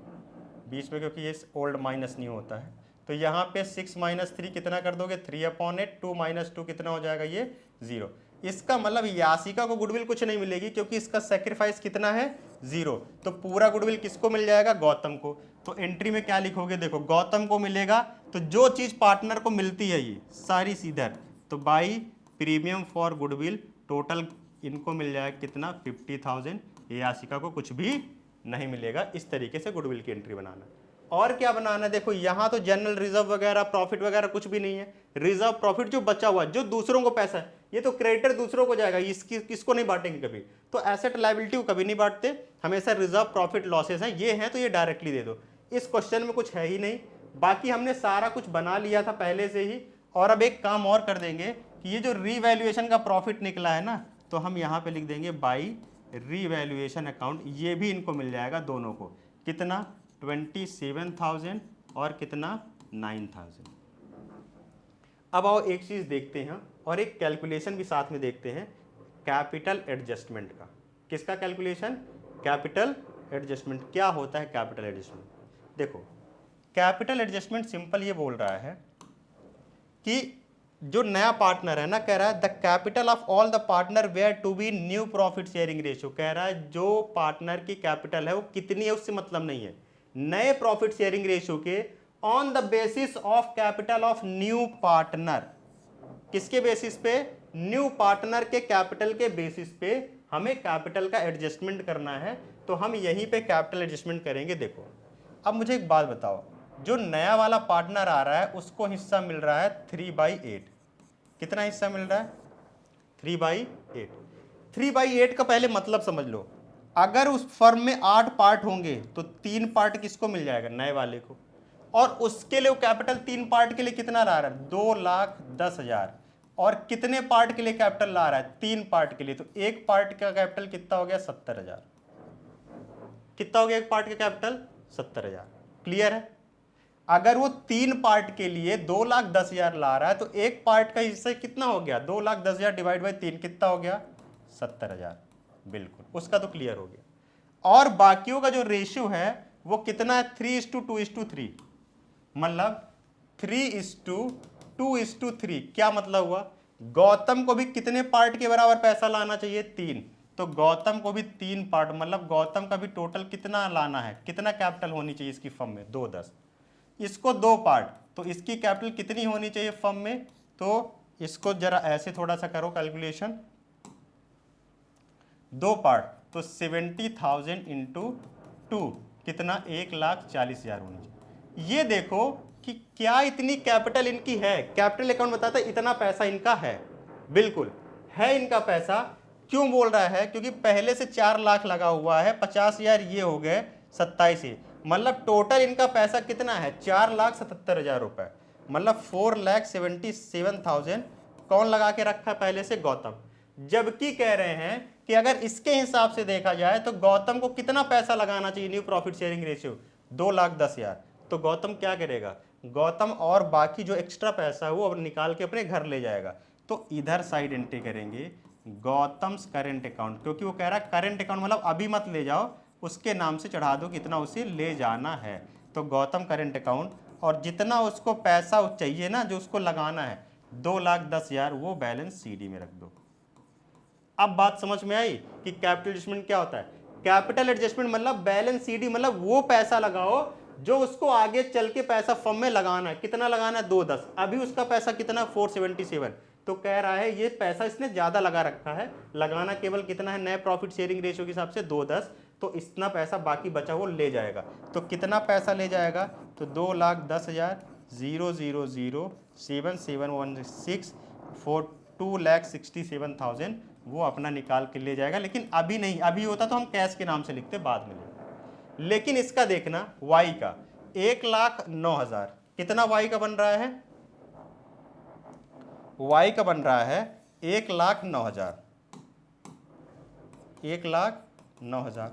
बीच में, क्योंकि ये ओल्ड माइनस नहीं होता है। तो यहाँ पे 6 - 3 कितना कर दोगे 3/8, 2 - 2 कितना हो जाएगा ये 0। इसका मतलब याशिका को गुडविल कुछ नहीं मिलेगी क्योंकि इसका सेक्रीफाइस कितना है 0, तो पूरा गुडविल किसको मिल जाएगा, गौतम को। तो एंट्री में क्या लिखोगे, देखो गौतम को मिलेगा, तो जो चीज पार्टनर को मिलती है ये सारी सीधर, तो by premium for goodwill total इनको मिल जाएगा कितना 50,000, याशिका को कुछ भी नहीं मिलेगा। इस तरीके से गुडविल की एंट्री बनाना। और क्या बनाना है, देखो यहाँ तो जनरल रिजर्व वगैरह प्रॉफिट वगैरह कुछ भी नहीं है। रिजर्व प्रॉफिट जो बचा हुआ है, जो दूसरों को पैसा है, ये तो क्रेडिटर दूसरों को जाएगा, इसकी किसको नहीं बांटेंगे कभी। तो एसेट लायबिलिटी को कभी नहीं बांटते, हमेशा रिजर्व प्रॉफिट लॉसेस हैं, ये हैं तो ये डायरेक्टली दे दो। इस क्वेश्चन में कुछ है ही नहीं, बाकी हमने सारा कुछ बना लिया था पहले से ही। और अब एक काम और कर देंगे कि ये जो रीवैल्यूएशन का प्रॉफिट निकला है ना, तो हम यहाँ पे लिख देंगे बाई रीवैल्यूएशन अकाउंट, ये भी इनको मिल जाएगा दोनों को। कितना 27,000 और कितना 9,000। अब आओ एक चीज देखते हैं और एक कैलकुलेशन भी साथ में देखते हैं कैपिटल एडजस्टमेंट का। किसका कैलकुलेशन? Capital adjustment. क्या होता है कैपिटल एडजस्टमेंट? देखो कैपिटल एडजस्टमेंट सिंपल ये बोल रहा है कि जो नया पार्टनर है ना, कह रहा है the capital of all the partner were to be new profit sharing ratio. कह रहा है जो पार्टनर की कैपिटल है वो कितनी है उससे मतलब नहीं है, नए प्रॉफिट शेयरिंग रेशियो के on the basis of capital of new partner. किसके बेसिस पे? न्यू पार्टनर के कैपिटल के बेसिस पे हमें कैपिटल का एडजस्टमेंट करना है, तो हम यहीं पे कैपिटल एडजस्टमेंट करेंगे। देखो अब मुझे एक बात बताओ, जो नया वाला पार्टनर आ रहा है उसको हिस्सा मिल रहा है 3/8। कितना हिस्सा मिल रहा है? 3/8। 3/8 का पहले मतलब समझ लो। अगर उस फर्म में 8 पार्ट होंगे तो 3 पार्ट किसको मिल जाएगा? नए वाले को। और उसके लिए वो कैपिटल 3 पार्ट के लिए कितना ला रहा है? 2,10,000। और कितने पार्ट के लिए कैपिटल ला रहा है? 3 पार्ट के लिए। तो एक पार्ट का कैपिटल कितना हो गया? 70,000। कितना हो गया एक पार्ट का कैपिटल? 70,000। क्लियर है? अगर वो 3 पार्ट के लिए 2,10,000 ला रहा है तो एक पार्ट का हिस्सा कितना हो गया? 2,10,000 डिवाइड बाई 3 कितना हो गया? 70,000। बिल्कुल, उसका तो क्लियर हो गया। और बाकियों का जो रेशियो है वो कितना है? 3:2:3। मतलब 3:2:3। क्या मतलब हुआ? गौतम को भी कितने पार्ट के बराबर पैसा लाना चाहिए? 3। तो गौतम को भी 3 पार्ट, मतलब गौतम का भी टोटल कितना लाना है, कितना कैपिटल होनी चाहिए इसकी फर्म में? 2,10। इसको 2 पार्ट, तो इसकी कैपिटल कितनी होनी चाहिए फर्म में? तो इसको जरा ऐसे थोड़ा सा करो कैलकुलेशन, 2 पार्ट तो 70,000 इंटू 2 कितना? 1,40,000 होनी चाहिए। ये देखो कि क्या इतनी कैपिटल इनकी है। कैपिटल अकाउंट बताता है इतना पैसा इनका है, बिल्कुल है इनका पैसा। क्यों बोल रहा है? क्योंकि पहले से 4 लाख लगा हुआ है, 50,000 ये हो गए 27, मतलब टोटल इनका पैसा कितना है? 4,77,000 रुपए, मतलब 4,77,000 कौन लगा के रखा है पहले से? गौतम। जबकि कह रहे हैं कि अगर इसके हिसाब से देखा जाए तो गौतम को कितना पैसा लगाना चाहिए न्यू प्रॉफिट शेयरिंग रेशियो? 2,10,000। तो गौतम क्या करेगा? गौतम और बाकी जो एक्स्ट्रा पैसा है वो अब निकाल के अपने घर ले जाएगा। तो इधर साइड एंट्री करेंगे गौतम्स करेंट अकाउंट, क्योंकि वो कह रहा है करेंट अकाउंट मतलब अभी मत ले जाओ, उसके नाम से चढ़ा दो कितना उसे ले जाना है। तो गौतम करेंट अकाउंट, और जितना उसको पैसा चाहिए ना जो उसको लगाना है 2,10,000, वो बैलेंस सीडी में रख दो। अब बात समझ में आई कि कैपिटल एडजस्टमेंट क्या होता है? कैपिटल एडजस्टमेंट मतलब बैलेंस सीडी, मतलब वो पैसा लगाओ जो उसको आगे चल के पैसा फर्म में लगाना है। कितना लगाना है? 2,10। अभी उसका पैसा कितना? 477। तो कह रहा है ये पैसा इसने ज्यादा लगा रखा है, लगाना केवल कितना है नए प्रॉफिट शेयरिंग रेशियो के हिसाब से? 2,10। तो इतना पैसा बाकी बचा वो ले जाएगा। तो कितना पैसा ले जाएगा? तो 2,10,000 0,007,716 for 2,67,000 वो अपना निकाल के ले जाएगा। लेकिन अभी नहीं, अभी होता तो हम कैश के नाम से लिखते, बाद में लेते। लेकिन इसका देखना वाई का 1,09,000 कितना वाई का बन रहा है? वाई का बन रहा है 1,09,000। 1,09,000,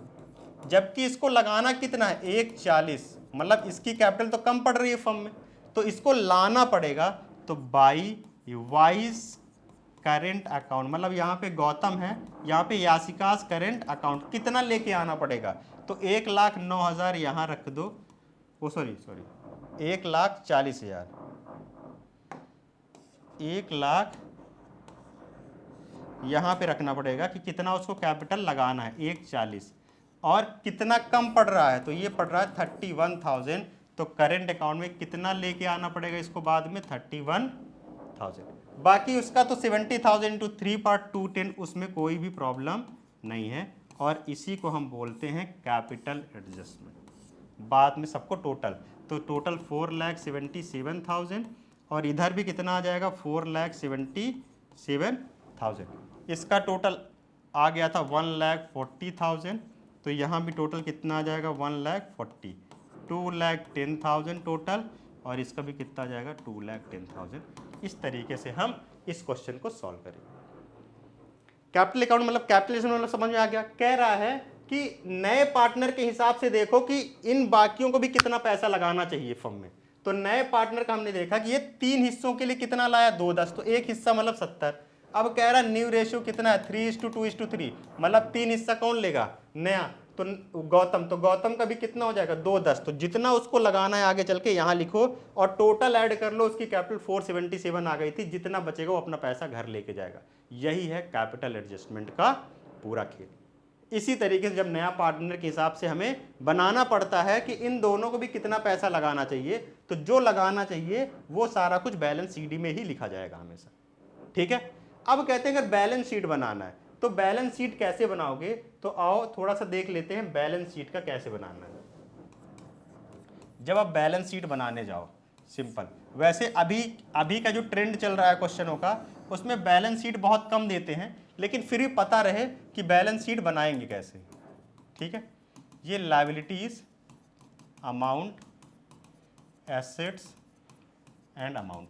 जबकि इसको लगाना कितना है? 1,40। मतलब इसकी कैपिटल तो कम पड़ रही है फर्म में, तो इसको लाना पड़ेगा। तो बाई वाइज करेंट अकाउंट, मतलब यहाँ पे गौतम है, यहाँ पे यासिकास करेंट अकाउंट कितना लेके आना पड़ेगा? तो 1,09,000 यहाँ रख दो, ओ सॉरी 1,40,000। 1,00,000 यहाँ पे रखना पड़ेगा कि कितना उसको कैपिटल लगाना है, 1,40। और कितना कम पड़ रहा है? तो ये पड़ रहा है 31,000। तो करेंट अकाउंट में कितना लेके आना पड़ेगा इसको बाद में? 31,000। बाकी उसका तो 70,000 इंटू 3 पार्ट 210, उसमें कोई भी प्रॉब्लम नहीं है। और इसी को हम बोलते हैं कैपिटल एडजस्टमेंट। बाद में सबको टोटल, तो टोटल 4,77,000 और इधर भी कितना आ जाएगा? 4,77,000 1000। इसका टोटल आ गया था 1,40,000, तो यहाँ भी टोटल कितना आ जाएगा 1,40,000, 2,10,000 टोटल, और इसका भी कितना आ जाएगा 2,10,000। इस तरीके से हम इस क्वेश्चन को सॉल्व करेंगे। कैपिटल अकाउंट मतलब कैपिटलाइजेशन मतलब समझ में आ गया। कह रहा है कि नए पार्टनर के हिसाब से देखो कि इन बाकियों को भी कितना पैसा लगाना चाहिए फर्म में। तो नए पार्टनर का हमने देखा कि ये 3 हिस्सों के लिए कितना लाया 2/10, तो एक हिस्सा मतलब 70। अब कह रहा न्यू रेशियो कितना है 3:2:3, मतलब 3 हिस्सा कौन लेगा नया, तो गौतम, तो गौतम का भी कितना हो जाएगा 2/10। तो जितना उसको लगाना है आगे चल के यहाँ लिखो और टोटल ऐड कर लो, उसकी कैपिटल 477 आ गई थी, जितना बचेगा वो अपना पैसा घर लेके जाएगा। यही है कैपिटल एडजस्टमेंट का पूरा खेल। इसी तरीके से जब नया पार्टनर के हिसाब से हमें बनाना पड़ता है कि इन दोनों को भी कितना पैसा लगाना चाहिए, तो जो लगाना चाहिए वो सारा कुछ बैलेंस शीट में ही लिखा जाएगा हमेशा। ठीक है, अब कहते हैं अगर बैलेंस शीट बनाना है तो बैलेंस शीट कैसे बनाओगे, तो आओ थोड़ा सा देख लेते हैं बैलेंस शीट का कैसे बनाना है। जब आप बैलेंस शीट बनाने जाओ, सिंपल, वैसे अभी का जो ट्रेंड चल रहा है क्वेश्चनों का, उसमें बैलेंस शीट बहुत कम देते हैं, लेकिन फिर भी पता रहे कि बैलेंस शीट बनाएंगे कैसे। ठीक है, ये liabilities, amount, assets and amount.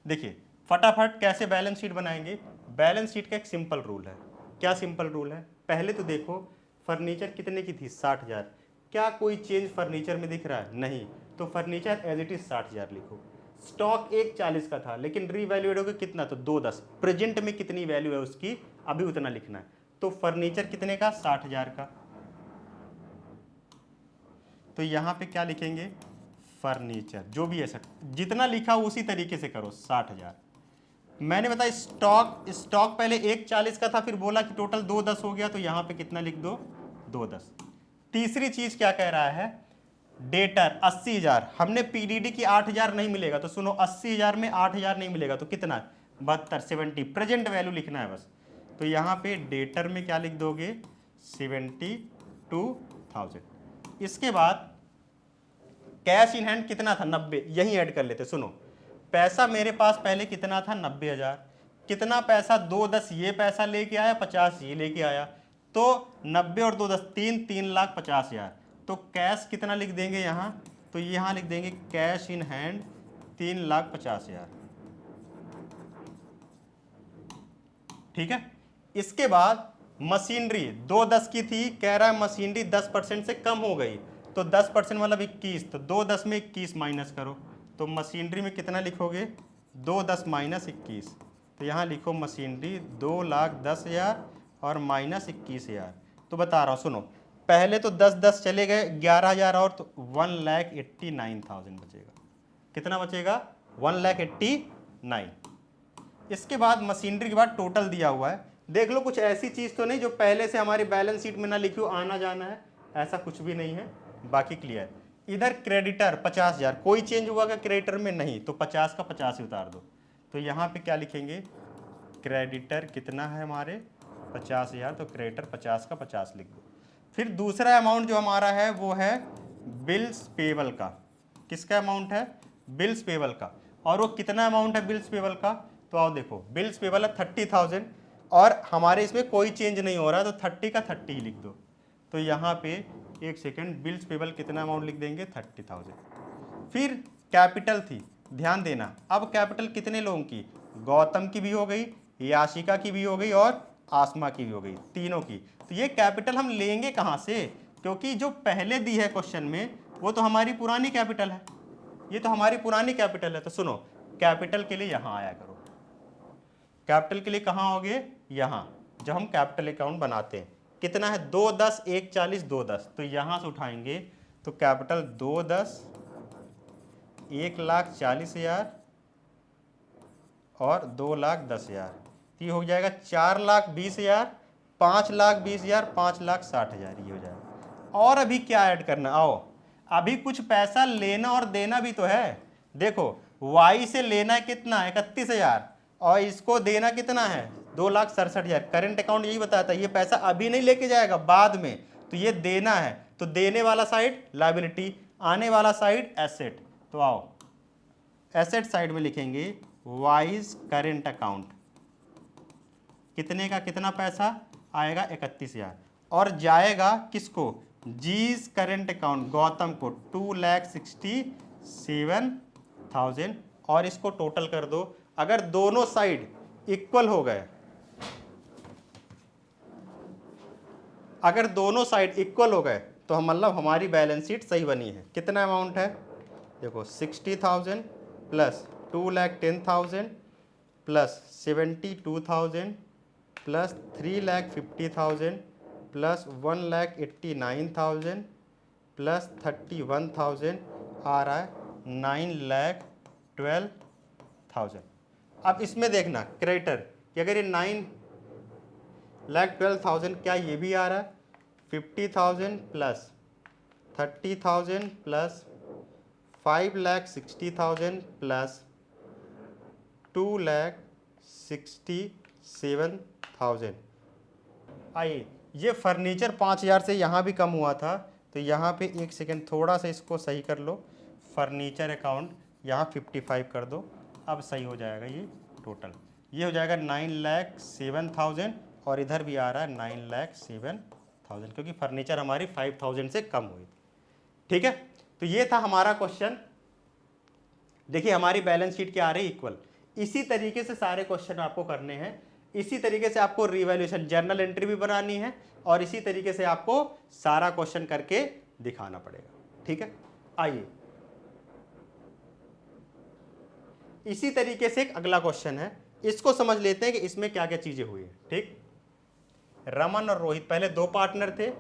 देखिए फटाफट कैसे बैलेंस शीट बनाएंगे। बैलेंस शीट का एक सिंपल रूल है। क्या सिंपल रूल है, पहले तो देखो फर्नीचर कितने की थी 60,000, क्या कोई चेंज फर्नीचर में दिख रहा है, नहीं, तो फर्नीचर एज इट इज 60,000 लिखो। स्टॉक 140 का था लेकिन रीवैल्यूएट होकर कितना, तो 210, प्रेजेंट में कितनी वैल्यू है उसकी अभी उतना लिखना है। तो फर्नीचर कितने का 60,000 का, तो यहाँ पे क्या लिखेंगे फर्नीचर, जो भी है जितना लिखा उसी तरीके से करो 60,000। मैंने बताया स्टॉक पहले 140 का था, फिर बोला कि टोटल 210 हो गया, तो यहाँ पे कितना लिख दो 210। तीसरी चीज क्या कह रहा है, डेटर 80,000, हमने पीडीडी की 8,000 नहीं मिलेगा, तो सुनो 80,000 में 8,000 नहीं मिलेगा तो कितना 72, 70, प्रेजेंट वैल्यू लिखना है बस। तो यहाँ पे डेटर में क्या लिख दोगे 72,000। इसके बाद कैश इन हैंड कितना था 90, यही ऐड कर लेते। सुनो पैसा मेरे पास पहले कितना था 90,000, कितना पैसा 210 ये पैसा लेके आया, 50 ये लेके आया, तो 90 और 210 3,50,000। तो कैश कितना लिख देंगे यहाँ, तो यहाँ लिख देंगे कैश इन हैंड 3,50,000। ठीक है, इसके बाद मशीनरी 210 की थी, कह रहा है मशीनरी 10% से कम हो गई, तो 10% मतलब 21, तो 210 में 21 माइनस करो, तो मशीनरी में कितना लिखोगे 210 माइनस 21, तो यहाँ लिखो मशीनरी 2,10,000 और माइनस 21,000। तो बता रहा हूँ सुनो, पहले तो 10 चले गए 11,000 और, तो 1,89,000 बचेगा। कितना बचेगा 1,89,000। इसके बाद मशीनरी के बाद टोटल दिया हुआ है, देख लो कुछ ऐसी चीज़ तो नहीं जो पहले से हमारी बैलेंस शीट में ना लिखी हो, आना जाना है, ऐसा कुछ भी नहीं है, बाकी क्लियर। इधर क्रेडिटर 50,000, कोई चेंज हुआ क्या क्रेडिटर में, नहीं, तो 50 का 50 ही उतार दो। तो यहाँ पे क्या लिखेंगे क्रेडिटर कितना है हमारे 50,000, तो क्रेडिटर 50 का 50 लिख दो। फिर दूसरा अमाउंट जो हमारा है वो है बिल्स पेबल का। किसका अमाउंट है बिल्स पेबल का, और वो कितना अमाउंट है बिल्स पेबल का, तो आओ देखो बिल्स पेबल है 30,000 और हमारे इसमें कोई चेंज नहीं हो रहा है, तो 30 का 30 ही लिख दो। तो यहाँ पे एक सेकेंड, बिल्स पेबल कितना अमाउंट लिख देंगे 30,000। फिर कैपिटल थी, ध्यान देना, अब कैपिटल कितने लोगों की, गौतम की भी हो गई, याशिका की भी हो गई और आसमा की भी हो गई, तीनों की। तो ये कैपिटल हम लेंगे कहाँ से, क्योंकि जो पहले दी है क्वेश्चन में वो तो हमारी पुरानी कैपिटल है, ये तो हमारी पुरानी कैपिटल है। तो सुनो कैपिटल के लिए यहाँ आया करो, कैपिटल के लिए कहाँ आओगे यहाँ, जब हम कैपिटल अकाउंट बनाते हैं। कितना है 210 140 210, तो यहाँ से उठाएंगे तो कैपिटल 210 1,40,000 और 2,10,000, ये हो जाएगा 4,20,000 5,20,000 5,60,000, ये हो जाएगा। और अभी क्या ऐड करना, आओ अभी कुछ पैसा लेना और देना भी तो है। देखो वाई से लेना है कितना 31,000 और इसको देना कितना है 2,67,000। करेंट अकाउंट यही बताता है, ये पैसा अभी नहीं लेके जाएगा बाद में, तो ये देना है, तो देने वाला साइड लायबिलिटी, आने वाला साइड एसेट। तो आओ एसेट साइड में लिखेंगे वाइज करेंट अकाउंट, कितने का कितना पैसा आएगा 31,000 और जाएगा किसको, जीज करेंट अकाउंट गौतम को 2,67,000 और इसको टोटल कर दो। अगर दोनों साइड इक्वल हो गए, अगर दोनों साइड इक्वल हो गए तो हम मतलब हमारी बैलेंस शीट सही बनी है। कितना अमाउंट है देखो 60,000 plus 2,10,000 plus 72,000 plus 3,50,000 plus 1,89,000 plus 31,000 आ रहा है 9,12,000। अब इसमें देखना क्रेडिटर कि अगर ये 9,12,000 क्या ये भी आ रहा है 50,000 प्लस 30,000 प्लस 5,60,000 प्लस 2,67,000। आइए ये फर्नीचर 5,000 से यहाँ भी कम हुआ था तो यहाँ पे एक सेकेंड थोड़ा सा इसको सही कर लो। फर्नीचर अकाउंट यहाँ 55 कर दो, अब सही हो जाएगा ये टोटल। ये हो जाएगा 9,07,000 और इधर भी आ रहा है 9,07,000 क्योंकि फर्नीचर हमारी 5,000 से कम हुई थी। ठीक है, तो ये था हमारा क्वेश्चन। देखिए हमारी बैलेंस शीट क्या आ रही है, इक्वल। इसी तरीके से सारे क्वेश्चन आपको करने हैं। इसी तरीके से आपको रिवैल्यूएशन जर्नल एंट्री भी बनानी है और इसी तरीके से आपको सारा क्वेश्चन करके दिखाना पड़ेगा। ठीक है, आइए इसी तरीके से एक अगला क्वेश्चन है, इसको समझ लेते हैं कि इसमें क्या क्या चीजें हुई है। ठीक, रमन और रोहित पहले दो पार्टनर थे।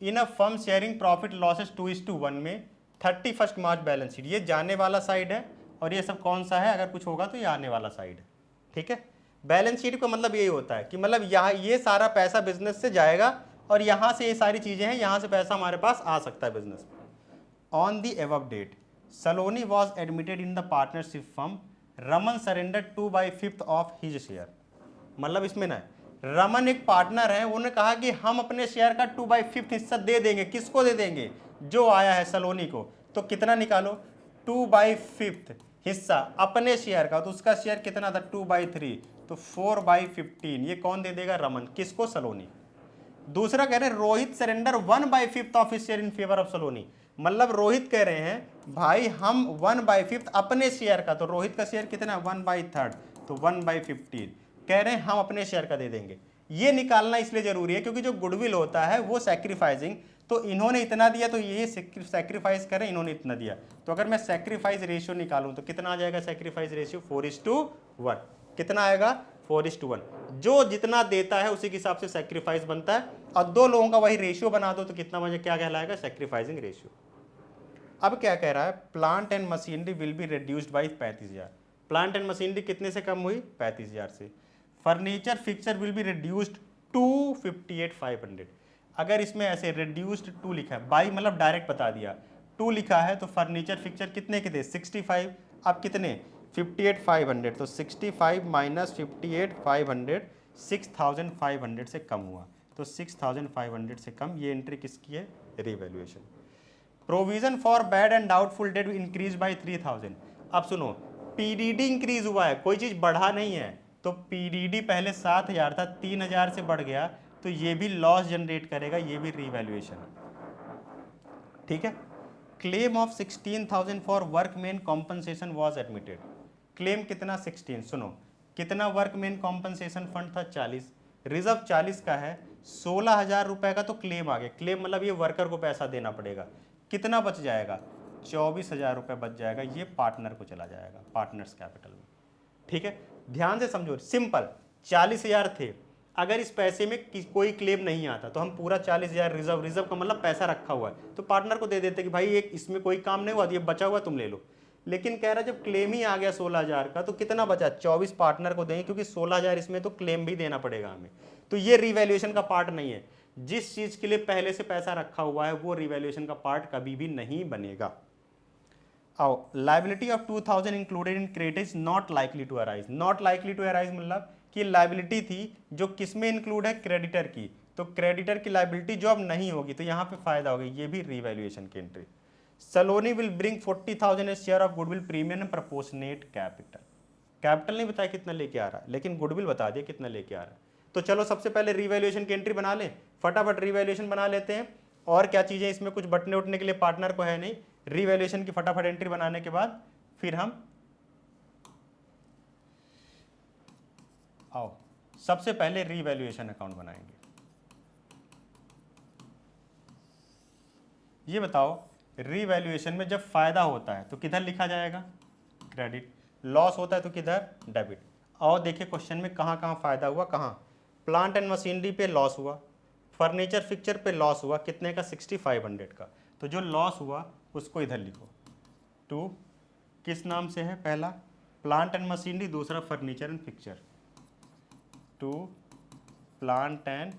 In a firm sharing profit losses 2:1 में 31 मार्च बैलेंस शीट। ये जाने वाला साइड है और ये सब कौन सा है, अगर कुछ होगा तो ये आने वाला साइड है। ठीक है, बैलेंस शीट का मतलब यही होता है कि मतलब यहाँ ये सारा पैसा बिजनेस से जाएगा और यहाँ से ये सारी चीजें हैं, यहाँ से पैसा हमारे पास आ सकता है बिजनेस में। On the above date Saloni was admitted in the partnership firm, Raman surrender 2/5 of his share. मतलब इसमें ना रमन एक पार्टनर है, उन्होंने कहा कि हम अपने शेयर का 2/5 हिस्सा दे देंगे। किसको दे देंगे, जो आया है सलोनी को। तो कितना निकालो 2/5 हिस्सा अपने शेयर का, तो उसका शेयर कितना था 2/3, तो 4/15 ये कौन दे देगा, रमन। किसको, सलोनी। दूसरा कह रहे हैं Rohit surrender 1/5 of his share in favour of Saloni. मतलब रोहित कह रहे हैं भाई हम 1/5 अपने शेयर का, तो रोहित का शेयर कितना 1/3, तो 1/15 कह रहे हैं हम अपने शेयर का दे देंगे। ये निकालना इसलिए जरूरी है क्योंकि जो गुडविल होता है वो सैक्रिफाइसिंग, तो इन्होंने इतना दिया तो ये सैक्रिफाइस करें, इन्होंने इतना दिया। तो अगर मैं सैक्रिफाइस रेशियो निकालूं तो कितना आ जाएगा सैक्रिफाइस रेशियो 4:1। कितना आएगा 4:1। जो जितना देता है उसी के हिसाब से सैक्रिफाइस बनता है और दो लोगों का वही रेशियो बना दो तो कितना बजे क्या कहलाएगा, सैक्रिफाइसिंग रेशियो। अब क्या कह रहा है, plant and machinery will be reduced by 35,000। Plant and machinery कितने से कम हुई, 35,000 से। Furniture fixer will be reduced to 58,500। अगर इसमें ऐसे रिड्यूस्ड टू लिखा है, बाई मतलब डायरेक्ट बता दिया, टू लिखा है तो फर्नीचर फिक्सर कितने के थे 65, अब कितने 58,500, तो 65 माइनस 58,500 6,500 से कम हुआ, तो 6,500 से कम। ये एंट्री किसकी है, revaluation. Provision for bad and doubtful debt increase by 3,000। अब सुनो पीडीडी इंक्रीज हुआ है, कोई चीज बढ़ा नहीं है, तो पीडीडी पहले 7,000 था 3,000 से बढ़ गया, तो ये भी लॉस जनरेट करेगा, ये भी रिवैल्यूएशन। ठीक है, claim of 16,000 for workman compensation was admitted. Claim कितना 16, सुनो कितना वर्कमैन कॉम्पनसेशन फंड था 40, रिजर्व 40 का है, 16,000 रुपए का तो क्लेम आ गया। क्लेम मतलब ये वर्कर को पैसा देना पड़ेगा, कितना बच जाएगा 24,000 रुपए बच जाएगा, ये पार्टनर को चला जाएगा पार्टनर्स कैपिटल में। ठीक है, ध्यान से समझो, सिंपल 40,000 थे, अगर इस पैसे में कोई क्लेम नहीं आता तो हम पूरा 40,000 रिजर्व का मतलब पैसा रखा हुआ है तो पार्टनर को दे देते कि भाई एक इसमें कोई काम नहीं हुआ, ये बचा हुआ तुम ले लो। लेकिन कह रहा जब क्लेम ही आ गया 16,000 का तो कितना बचा 24 पार्टनर को देंगे, क्योंकि 16,000 इसमें तो क्लेम भी देना पड़ेगा हमें, तो ये रिवैल्यूएशन का पार्ट नहीं है। जिस चीज के लिए पहले से पैसा रखा हुआ है वो रिवैल्यूएशन का पार्ट कभी भी नहीं बनेगा। आओ, liability of 2,000 included in credit is not likely to arise. Not likely to arise मतलब कि लाइबिलिटी थी जो किसमें इंक्लूड है, क्रेडिटर की, तो क्रेडिटर की लाइबिलिटी जो अब नहीं होगी तो यहाँ पे फायदा होगा, ये भी रिवैल्यूएशन की entry. Saloni will bring 40,000 share of goodwill premium and proportionate capital. Capital नहीं बताया कितना लेके आ रहा है, लेकिन गुडविल बता दिया कितना लेके आ रहा है। तो चलो सबसे पहले रीवैल्यूएशन की एंट्री बना लें, फटाफट रीवैल्यूएशन बना लेते हैं। और क्या चीज़ें इसमें कुछ बटने उठने के लिए पार्टनर को है नहीं। रीवैल्यूएशन की फटाफट एंट्री बनाने के बाद फिर हम आओ सबसे पहले रीवैल्यूएशन अकाउंट बनाएंगे। ये बताओ रीवैल्यूएशन में जब फायदा होता है तो किधर लिखा जाएगा, क्रेडिट। लॉस होता है तो किधर, डेबिट। और देखिए क्वेश्चन में कहाँ कहाँ फायदा हुआ, कहाँ, प्लांट एंड मशीनरी पे लॉस हुआ, फर्नीचर फिक्चर पे लॉस हुआ, कितने का, 6500 का। तो जो लॉस हुआ उसको इधर लिखो। टू किस नाम से है, पहला प्लांट एंड मशीनरी, दूसरा furniture and fixture. To plant and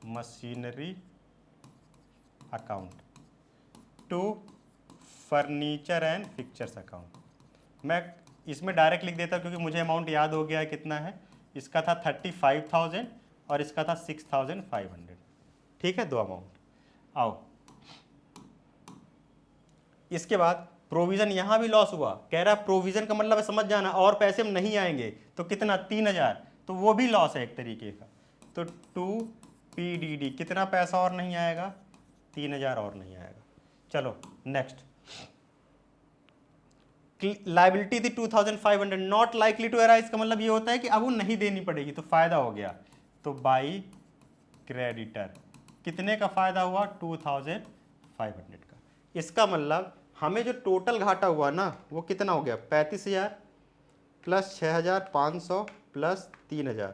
machinery account, to furniture and fixtures account. मैं इसमें डायरेक्ट लिख देता क्योंकि मुझे अमाउंट याद हो गया है कितना है। इसका था 35,000 और इसका था 6,500। ठीक है, दो अमाउंट। आओ इसके बाद प्रोविजन, यहां भी लॉस हुआ, कह रहा प्रोविजन का मतलब है समझ जाना, और पैसे में नहीं आएंगे तो कितना, 3,000, तो वो भी लॉस है एक तरीके का। तो 2 PDD कितना पैसा और नहीं आएगा, 3,000 और नहीं आएगा। चलो नेक्स्ट, लाइबिलिटी थी 2,500, नॉट लाइकली टू अराइज का मतलब ये होता है कि अब वो नहीं देनी पड़ेगी, तो फायदा हो गया। तो बाई क्रेडिटर कितने का फायदा हुआ, 2,500 का। इसका मतलब हमें जो टोटल घाटा हुआ ना वो कितना हो गया, 35,000 प्लस 6,500 प्लस 3,000,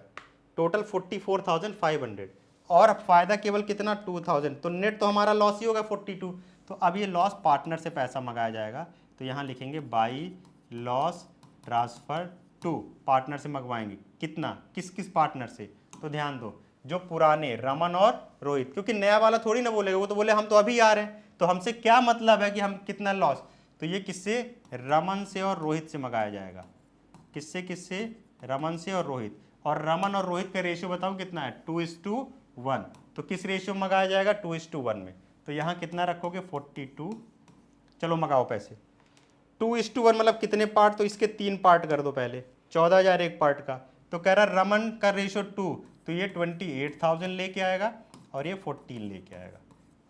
टोटल 44,500। और फायदा केवल कितना, 2,000, तो नेट तो हमारा लॉस ही होगा 42। तो अब ये लॉस पार्टनर से पैसा मंगाया जाएगा, तो यहाँ लिखेंगे by loss transfer to, partner से मंगवाएंगे। कितना, किस किस पार्टनर से, तो ध्यान दो जो पुराने रमन और रोहित, क्योंकि नया वाला थोड़ी ना बोलेगा, वो तो बोले हम तो अभी आ रहे हैं, तो हमसे क्या मतलब है कि हम कितना लॉस। तो ये किससे, रमन से और रोहित से मंगाया जाएगा। किससे किससे, रमन से और रोहित। और रमन और रोहित का रेशियो बताओ कितना है, 2:1। तो किस रेशियो में मंगाया जाएगा, 2:1 में। तो यहाँ कितना रखोगे, 42। चलो मंगाओ पैसे। 2:1 मतलब कितने पार्ट, तो इसके 3 पार्ट कर दो पहले, 14,000 एक पार्ट का। तो कह रहा रमन का रेशियो 2, तो ये 28,000 लेके आएगा और ये 14 लेके आएगा।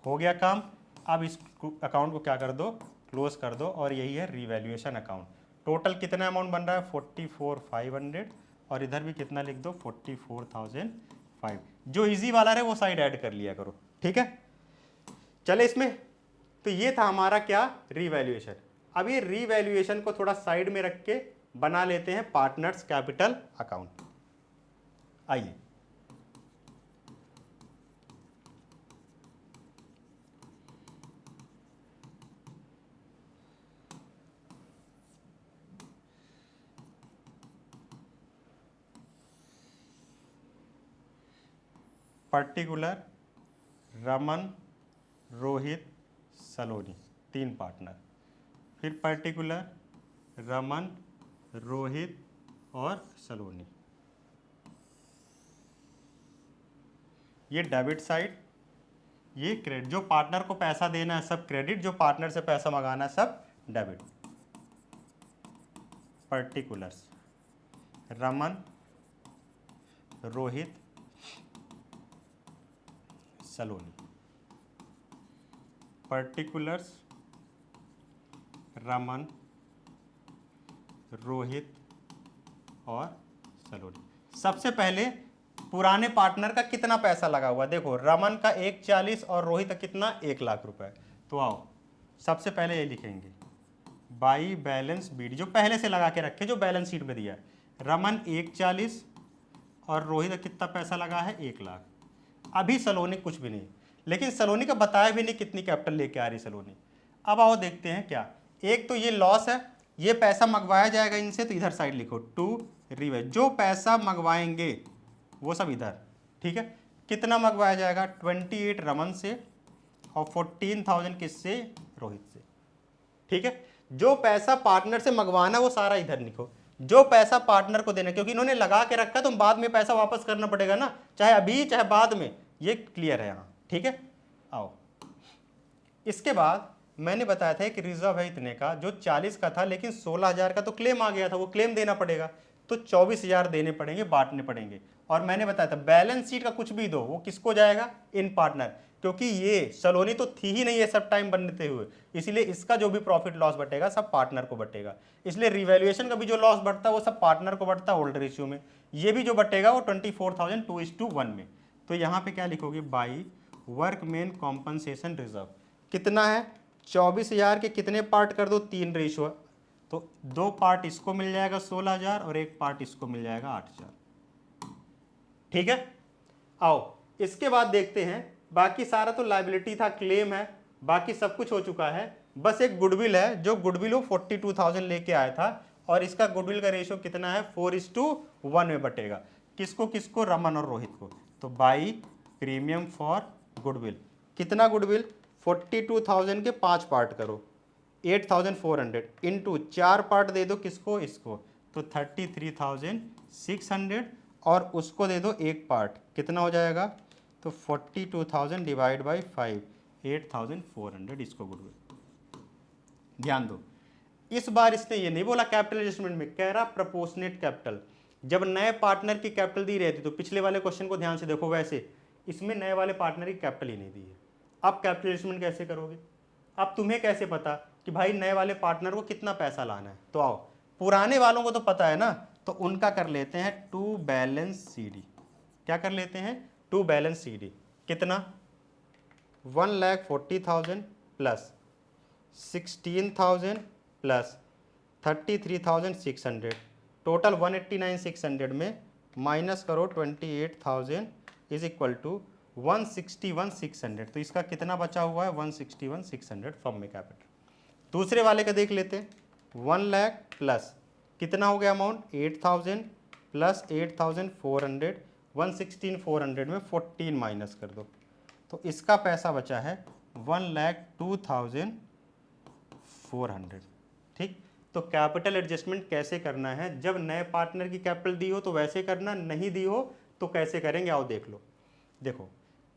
हो गया काम। अब इस अकाउंट को क्या कर दो, क्लोज कर दो, और यही है रीवैल्यूएशन अकाउंट। टोटल कितना अमाउंट बन रहा है, 44,500, और इधर भी कितना लिख दो, 44,500। जो इजी वाला रहे वो साइड ऐड कर लिया करो, ठीक है। चले इसमें, तो ये था हमारा क्या, रीवैल्यूएशन। अब ये रीवैल्यूएशन को थोड़ा साइड में रख के बना लेते हैं पार्टनर्स कैपिटल अकाउंट। आइए पर्टिकुलर रमन रोहित सलोनी, 3 पार्टनर। फिर पर्टिकुलर रमन रोहित और सलोनी, ये डेबिट साइड, ये क्रेडिट। जो पार्टनर को पैसा देना है सब क्रेडिट, जो पार्टनर से पैसा मंगाना है सब डेबिट। पर्टिकुलर्स रमन रोहित सलोनी, पर्टिकुलर्स रमन रोहित और सलोनी। सबसे पहले पुराने पार्टनर का कितना पैसा लगा हुआ, देखो रमन का 1,40 और रोहित का कितना, 1,00,000 रुपए। तो आओ सबसे पहले ये लिखेंगे, बाई बैलेंस बीडी, जो पहले से लगा के रखे, जो बैलेंस शीट में दिया है। रमन 1,40 और रोहित का कितना पैसा लगा है, 1,00,000। अभी सलोनी कुछ भी नहीं, लेकिन सलोनी का बताया भी नहीं कितनी कैपिटल लेके आ रही सलोनी। अब आओ देखते हैं क्या। एक तो ये लॉस है, ये पैसा मंगवाया जाएगा इनसे, तो इधर साइड लिखो 2 रिवेज, जो पैसा मंगवाएंगे वो सब इधर, ठीक है। कितना मंगवाया जाएगा, 28 रमन से और 14,000 किससे, रोहित से, ठीक है। जो पैसा पार्टनर से मंगवाना वो सारा इधर लिखो, जो पैसा पार्टनर को देना, क्योंकि इन्होंने लगा के रखा तो बाद में पैसा वापस करना पड़ेगा ना, चाहे अभी चाहे बाद में, ये क्लियर है यहाँ, ठीक है। आओ इसके बाद मैंने बताया था कि रिजर्व है इतने का, जो 40 का था, लेकिन 16,000 का तो क्लेम आ गया था, वो क्लेम देना पड़ेगा, तो 24,000 देने पड़ेंगे, बांटने पड़ेंगे। और मैंने बताया था बैलेंस शीट का कुछ भी दो वो किसको जाएगा, इन पार्टनर, क्योंकि ये सलोनी तो थी ही नहीं है सब टाइम बनते हुए, इसलिए इसका जो भी प्रॉफिट लॉस बटेगा सब पार्टनर को बटेगा। इसलिए रिवैल्यूएशन का भी जो लॉस बढ़ता है वो सब पार्टनर को बढ़ता है ओल्ड रेशियो में। ये भी जो बटेगा वो 24,000 2:1 में। तो यहाँ पे क्या लिखोगे, बाई वर्कमैन कॉम्पनसेशन रिजर्व कितना है, 24,000 के कितने पार्ट कर दो, 3 रेशियो, तो 2 पार्ट इसको मिल जाएगा 16,000 और 1 पार्ट इसको मिल जाएगा 8,000। ठीक है, आओ इसके बाद देखते हैं, बाकी सारा तो लाइबिलिटी था, क्लेम है, बाकी सब कुछ हो चुका है, बस एक गुडविल है, जो गुडविल वो 42,000 लेके आया था, और इसका गुडविल का रेशियो कितना है, 4:1 में बटेगा, किसको किसको, रमन और रोहित को। तो बाई प्रीमियम फॉर गुडविल, कितना गुडविल, 42,000 के 5 पार्ट करो, 8,400 इंटू 4 पार्ट दे दो किसको, इसको, तो 33,600, और उसको दे दो 1 पार्ट, कितना हो जाएगा, तो 42,000 डिवाइड बाई 5, 8,400 इसको गुडविल। ध्यान दो, इस बार इसने ये नहीं बोला कैपिटल एडजस्टमेंट में, कह रहा प्रोपोर्शनेट कैपिटल। जब नए पार्टनर की कैपिटल दी रहती तो पिछले वाले क्वेश्चन को ध्यान से देखो, वैसे इसमें नए वाले पार्टनर की कैपिटल ही नहीं दी है। अब कैपिटल एडजस्टमेंट कैसे करोगे, अब तुम्हें कैसे पता कि भाई नए वाले पार्टनर को कितना पैसा लाना है, तो आओ पुराने वालों को तो पता है ना, तो उनका कर लेते हैं टू बैलेंस सीडी। क्या कर लेते हैं, टू बैलेंस सीडी, कितना, 1,40,000 प्लस 16,000 प्लस 33,600, टोटल 189,600 में माइनस करो 28,000 इज इक्वल टू 161,600, तो इसका कितना बचा हुआ है, 161,600 फर्म में कैपिटल। दूसरे वाले का देख लेते हैं, 1 लाख प्लस कितना हो गया अमाउंट, 8,000 प्लस 8,400, 116,400 में 14 माइनस कर दो, तो इसका पैसा बचा है 1,02,400। ठीक, तो कैपिटल एडजस्टमेंट कैसे करना है, जब नए पार्टनर की कैपिटल दी हो तो वैसे करना, नहीं दी हो तो कैसे करेंगे, आओ देख लो। देखो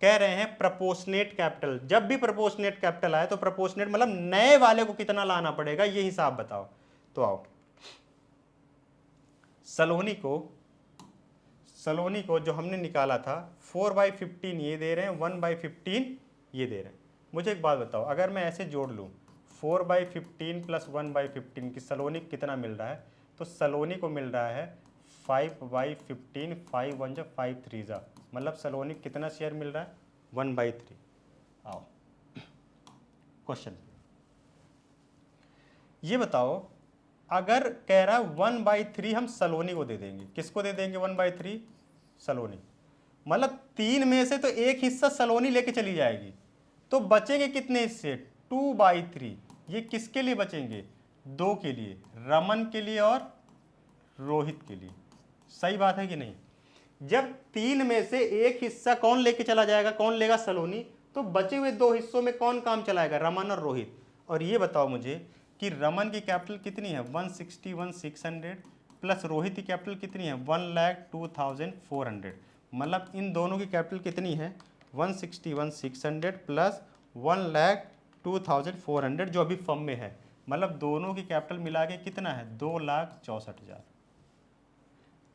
कह रहे हैं प्रोपोर्शनेट कैपिटल, जब भी प्रोपोर्शनेट कैपिटल आए तो प्रोपोर्शनेट मतलब नए वाले को कितना लाना पड़ेगा, ये हिसाब बताओ। तो आओ सलोनी को जो हमने निकाला था 4/15 ये दे रहे हैं, 1/15 ये दे रहे हैं। मुझे एक बात बताओ, अगर मैं ऐसे जोड़ लूँ 4/15 प्लस 1/15 की सलोनी कितना मिल रहा है, तो सलोनी को मिल रहा है 5/15, 5 1 जा 5 3 जा, मतलब सलोनी कितना शेयर मिल रहा है, 1/3। आओ क्वेश्चन, ये बताओ, अगर कह रहा है 1/3 हम सलोनी को दे देंगे, किसको दे देंगे 1/3, सलोनी, मतलब 3 में से तो एक हिस्सा सलोनी लेके चली जाएगी, तो बचेंगे कितने हिस्से, 2/3। ये किसके लिए बचेंगे, 2 के लिए, रमन के लिए और रोहित के लिए। सही बात है कि नहीं, जब 3 में से एक हिस्सा कौन लेके चला जाएगा, कौन लेगा, सलोनी, तो बचे हुए 2 हिस्सों में कौन काम चलाएगा, रमन और रोहित। और ये बताओ मुझे कि रमन की कैपिटल कितनी है, 161,600 प्लस रोहित की कैपिटल कितनी है, 1,02,400, मतलब इन दोनों की कैपिटल कितनी है, 161,600 प्लस 1,02,400 जो अभी फर्म में है, मतलब दोनों की कैपिटल मिला के कितना है, 2,64,000।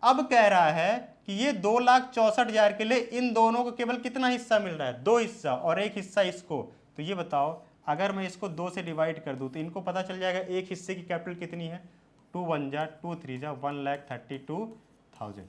अब कह रहा है कि ये 2,64,000 के लिए इन दोनों को केवल कितना हिस्सा मिल रहा है, 2 हिस्सा और 1 हिस्सा इसको। तो ये बताओ, अगर मैं इसको 2 से डिवाइड कर दूं तो इनको पता चल जाएगा एक हिस्से की कैपिटल कितनी है, 2 1 जा 2 3 जा 1,32,000।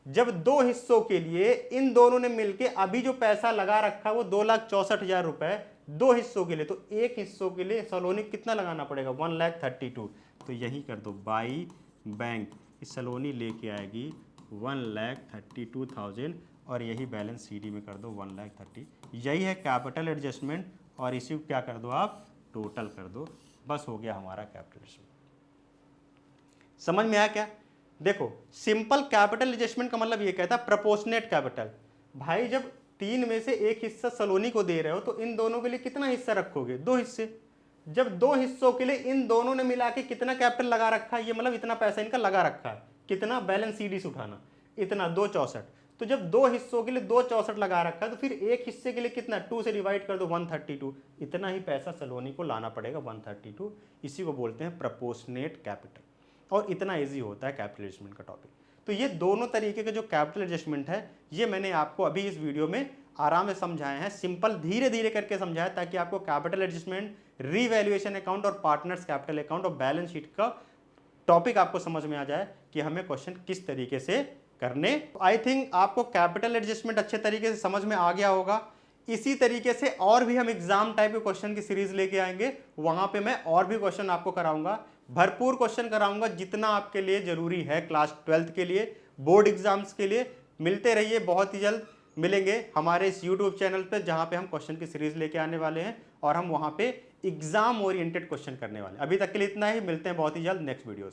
जब 2 हिस्सों के लिए इन दोनों ने मिलके अभी जो पैसा लगा रखा वो 2,64,000 रुपए 2 हिस्सों के लिए, तो एक हिस्सों के लिए सलोनी कितना लगाना पड़ेगा, 1,32,000। तो यही कर दो, बाई बैंक सलोनी लेके आएगी 1,32,000 और यही बैलेंस सीडी में कर दो 1,30,000। यही है कैपिटल एडजस्टमेंट, और इसी को क्या कर दो आप, टोटल कर दो, बस हो गया हमारा कैपिटल एडजस्टमेंट। समझ में आया क्या, देखो सिंपल कैपिटल एडजस्टमेंट का मतलब ये कहता है प्रोपोर्शनेट कैपिटल। भाई जब 3 में से एक हिस्सा सलोनी को दे रहे हो तो इन दोनों के लिए कितना हिस्सा रखोगे, 2 हिस्से। जब 2 हिस्सों के लिए इन दोनों ने मिला के कितना कैपिटल लगा रखा है, ये मतलब इतना पैसा इनका लगा रखा है, कितना, बैलेंस सीडी से उठाना, इतना 2,64। तो जब दो हिस्सों के लिए 264 लगा रखा है तो फिर एक हिस्से के लिए कितना, 2 से डिवाइड कर दो 132, इतना ही पैसा सलोनी को लाना पड़ेगा 132। इसी को बोलते हैं प्रपोर्शनेट कैपिटल, और इतना ईजी होता है कैपिटल एडजस्टमेंट का टॉपिक। तो ये दोनों तरीके के जो कैपिटल एडजस्टमेंट है ये मैंने आपको अभी इस वीडियो में आराम से समझाए हैं, सिंपल धीरे धीरे करके समझाया, ताकि आपको कैपिटल एडजस्टमेंट, रीवैल्यूएशन अकाउंट और पार्टनर्स कैपिटल अकाउंट और बैलेंस शीट का टॉपिक आपको समझ में आ जाए कि हमें क्वेश्चन किस तरीके से करने। आई थिंक आपको कैपिटल एडजस्टमेंट अच्छे तरीके से समझ में आ गया होगा। इसी तरीके से और भी हम एग्जाम टाइप के क्वेश्चन की सीरीज लेके आएंगे, वहां पे मैं और भी क्वेश्चन आपको कराऊंगा, भरपूर क्वेश्चन कराऊंगा जितना आपके लिए जरूरी है क्लास 12th के लिए, बोर्ड एग्जाम्स के लिए। मिलते रहिए, बहुत ही जल्द मिलेंगे हमारे इस YouTube चैनल पे, जहां पे हम क्वेश्चन की सीरीज लेके आने वाले हैं और हम वहां पे एग्जाम ओरिएंटेड क्वेश्चन करने वाले हैं। अभी तक के लिए इतना ही, मिलते हैं बहुत ही जल्द नेक्स्ट वीडियोस में।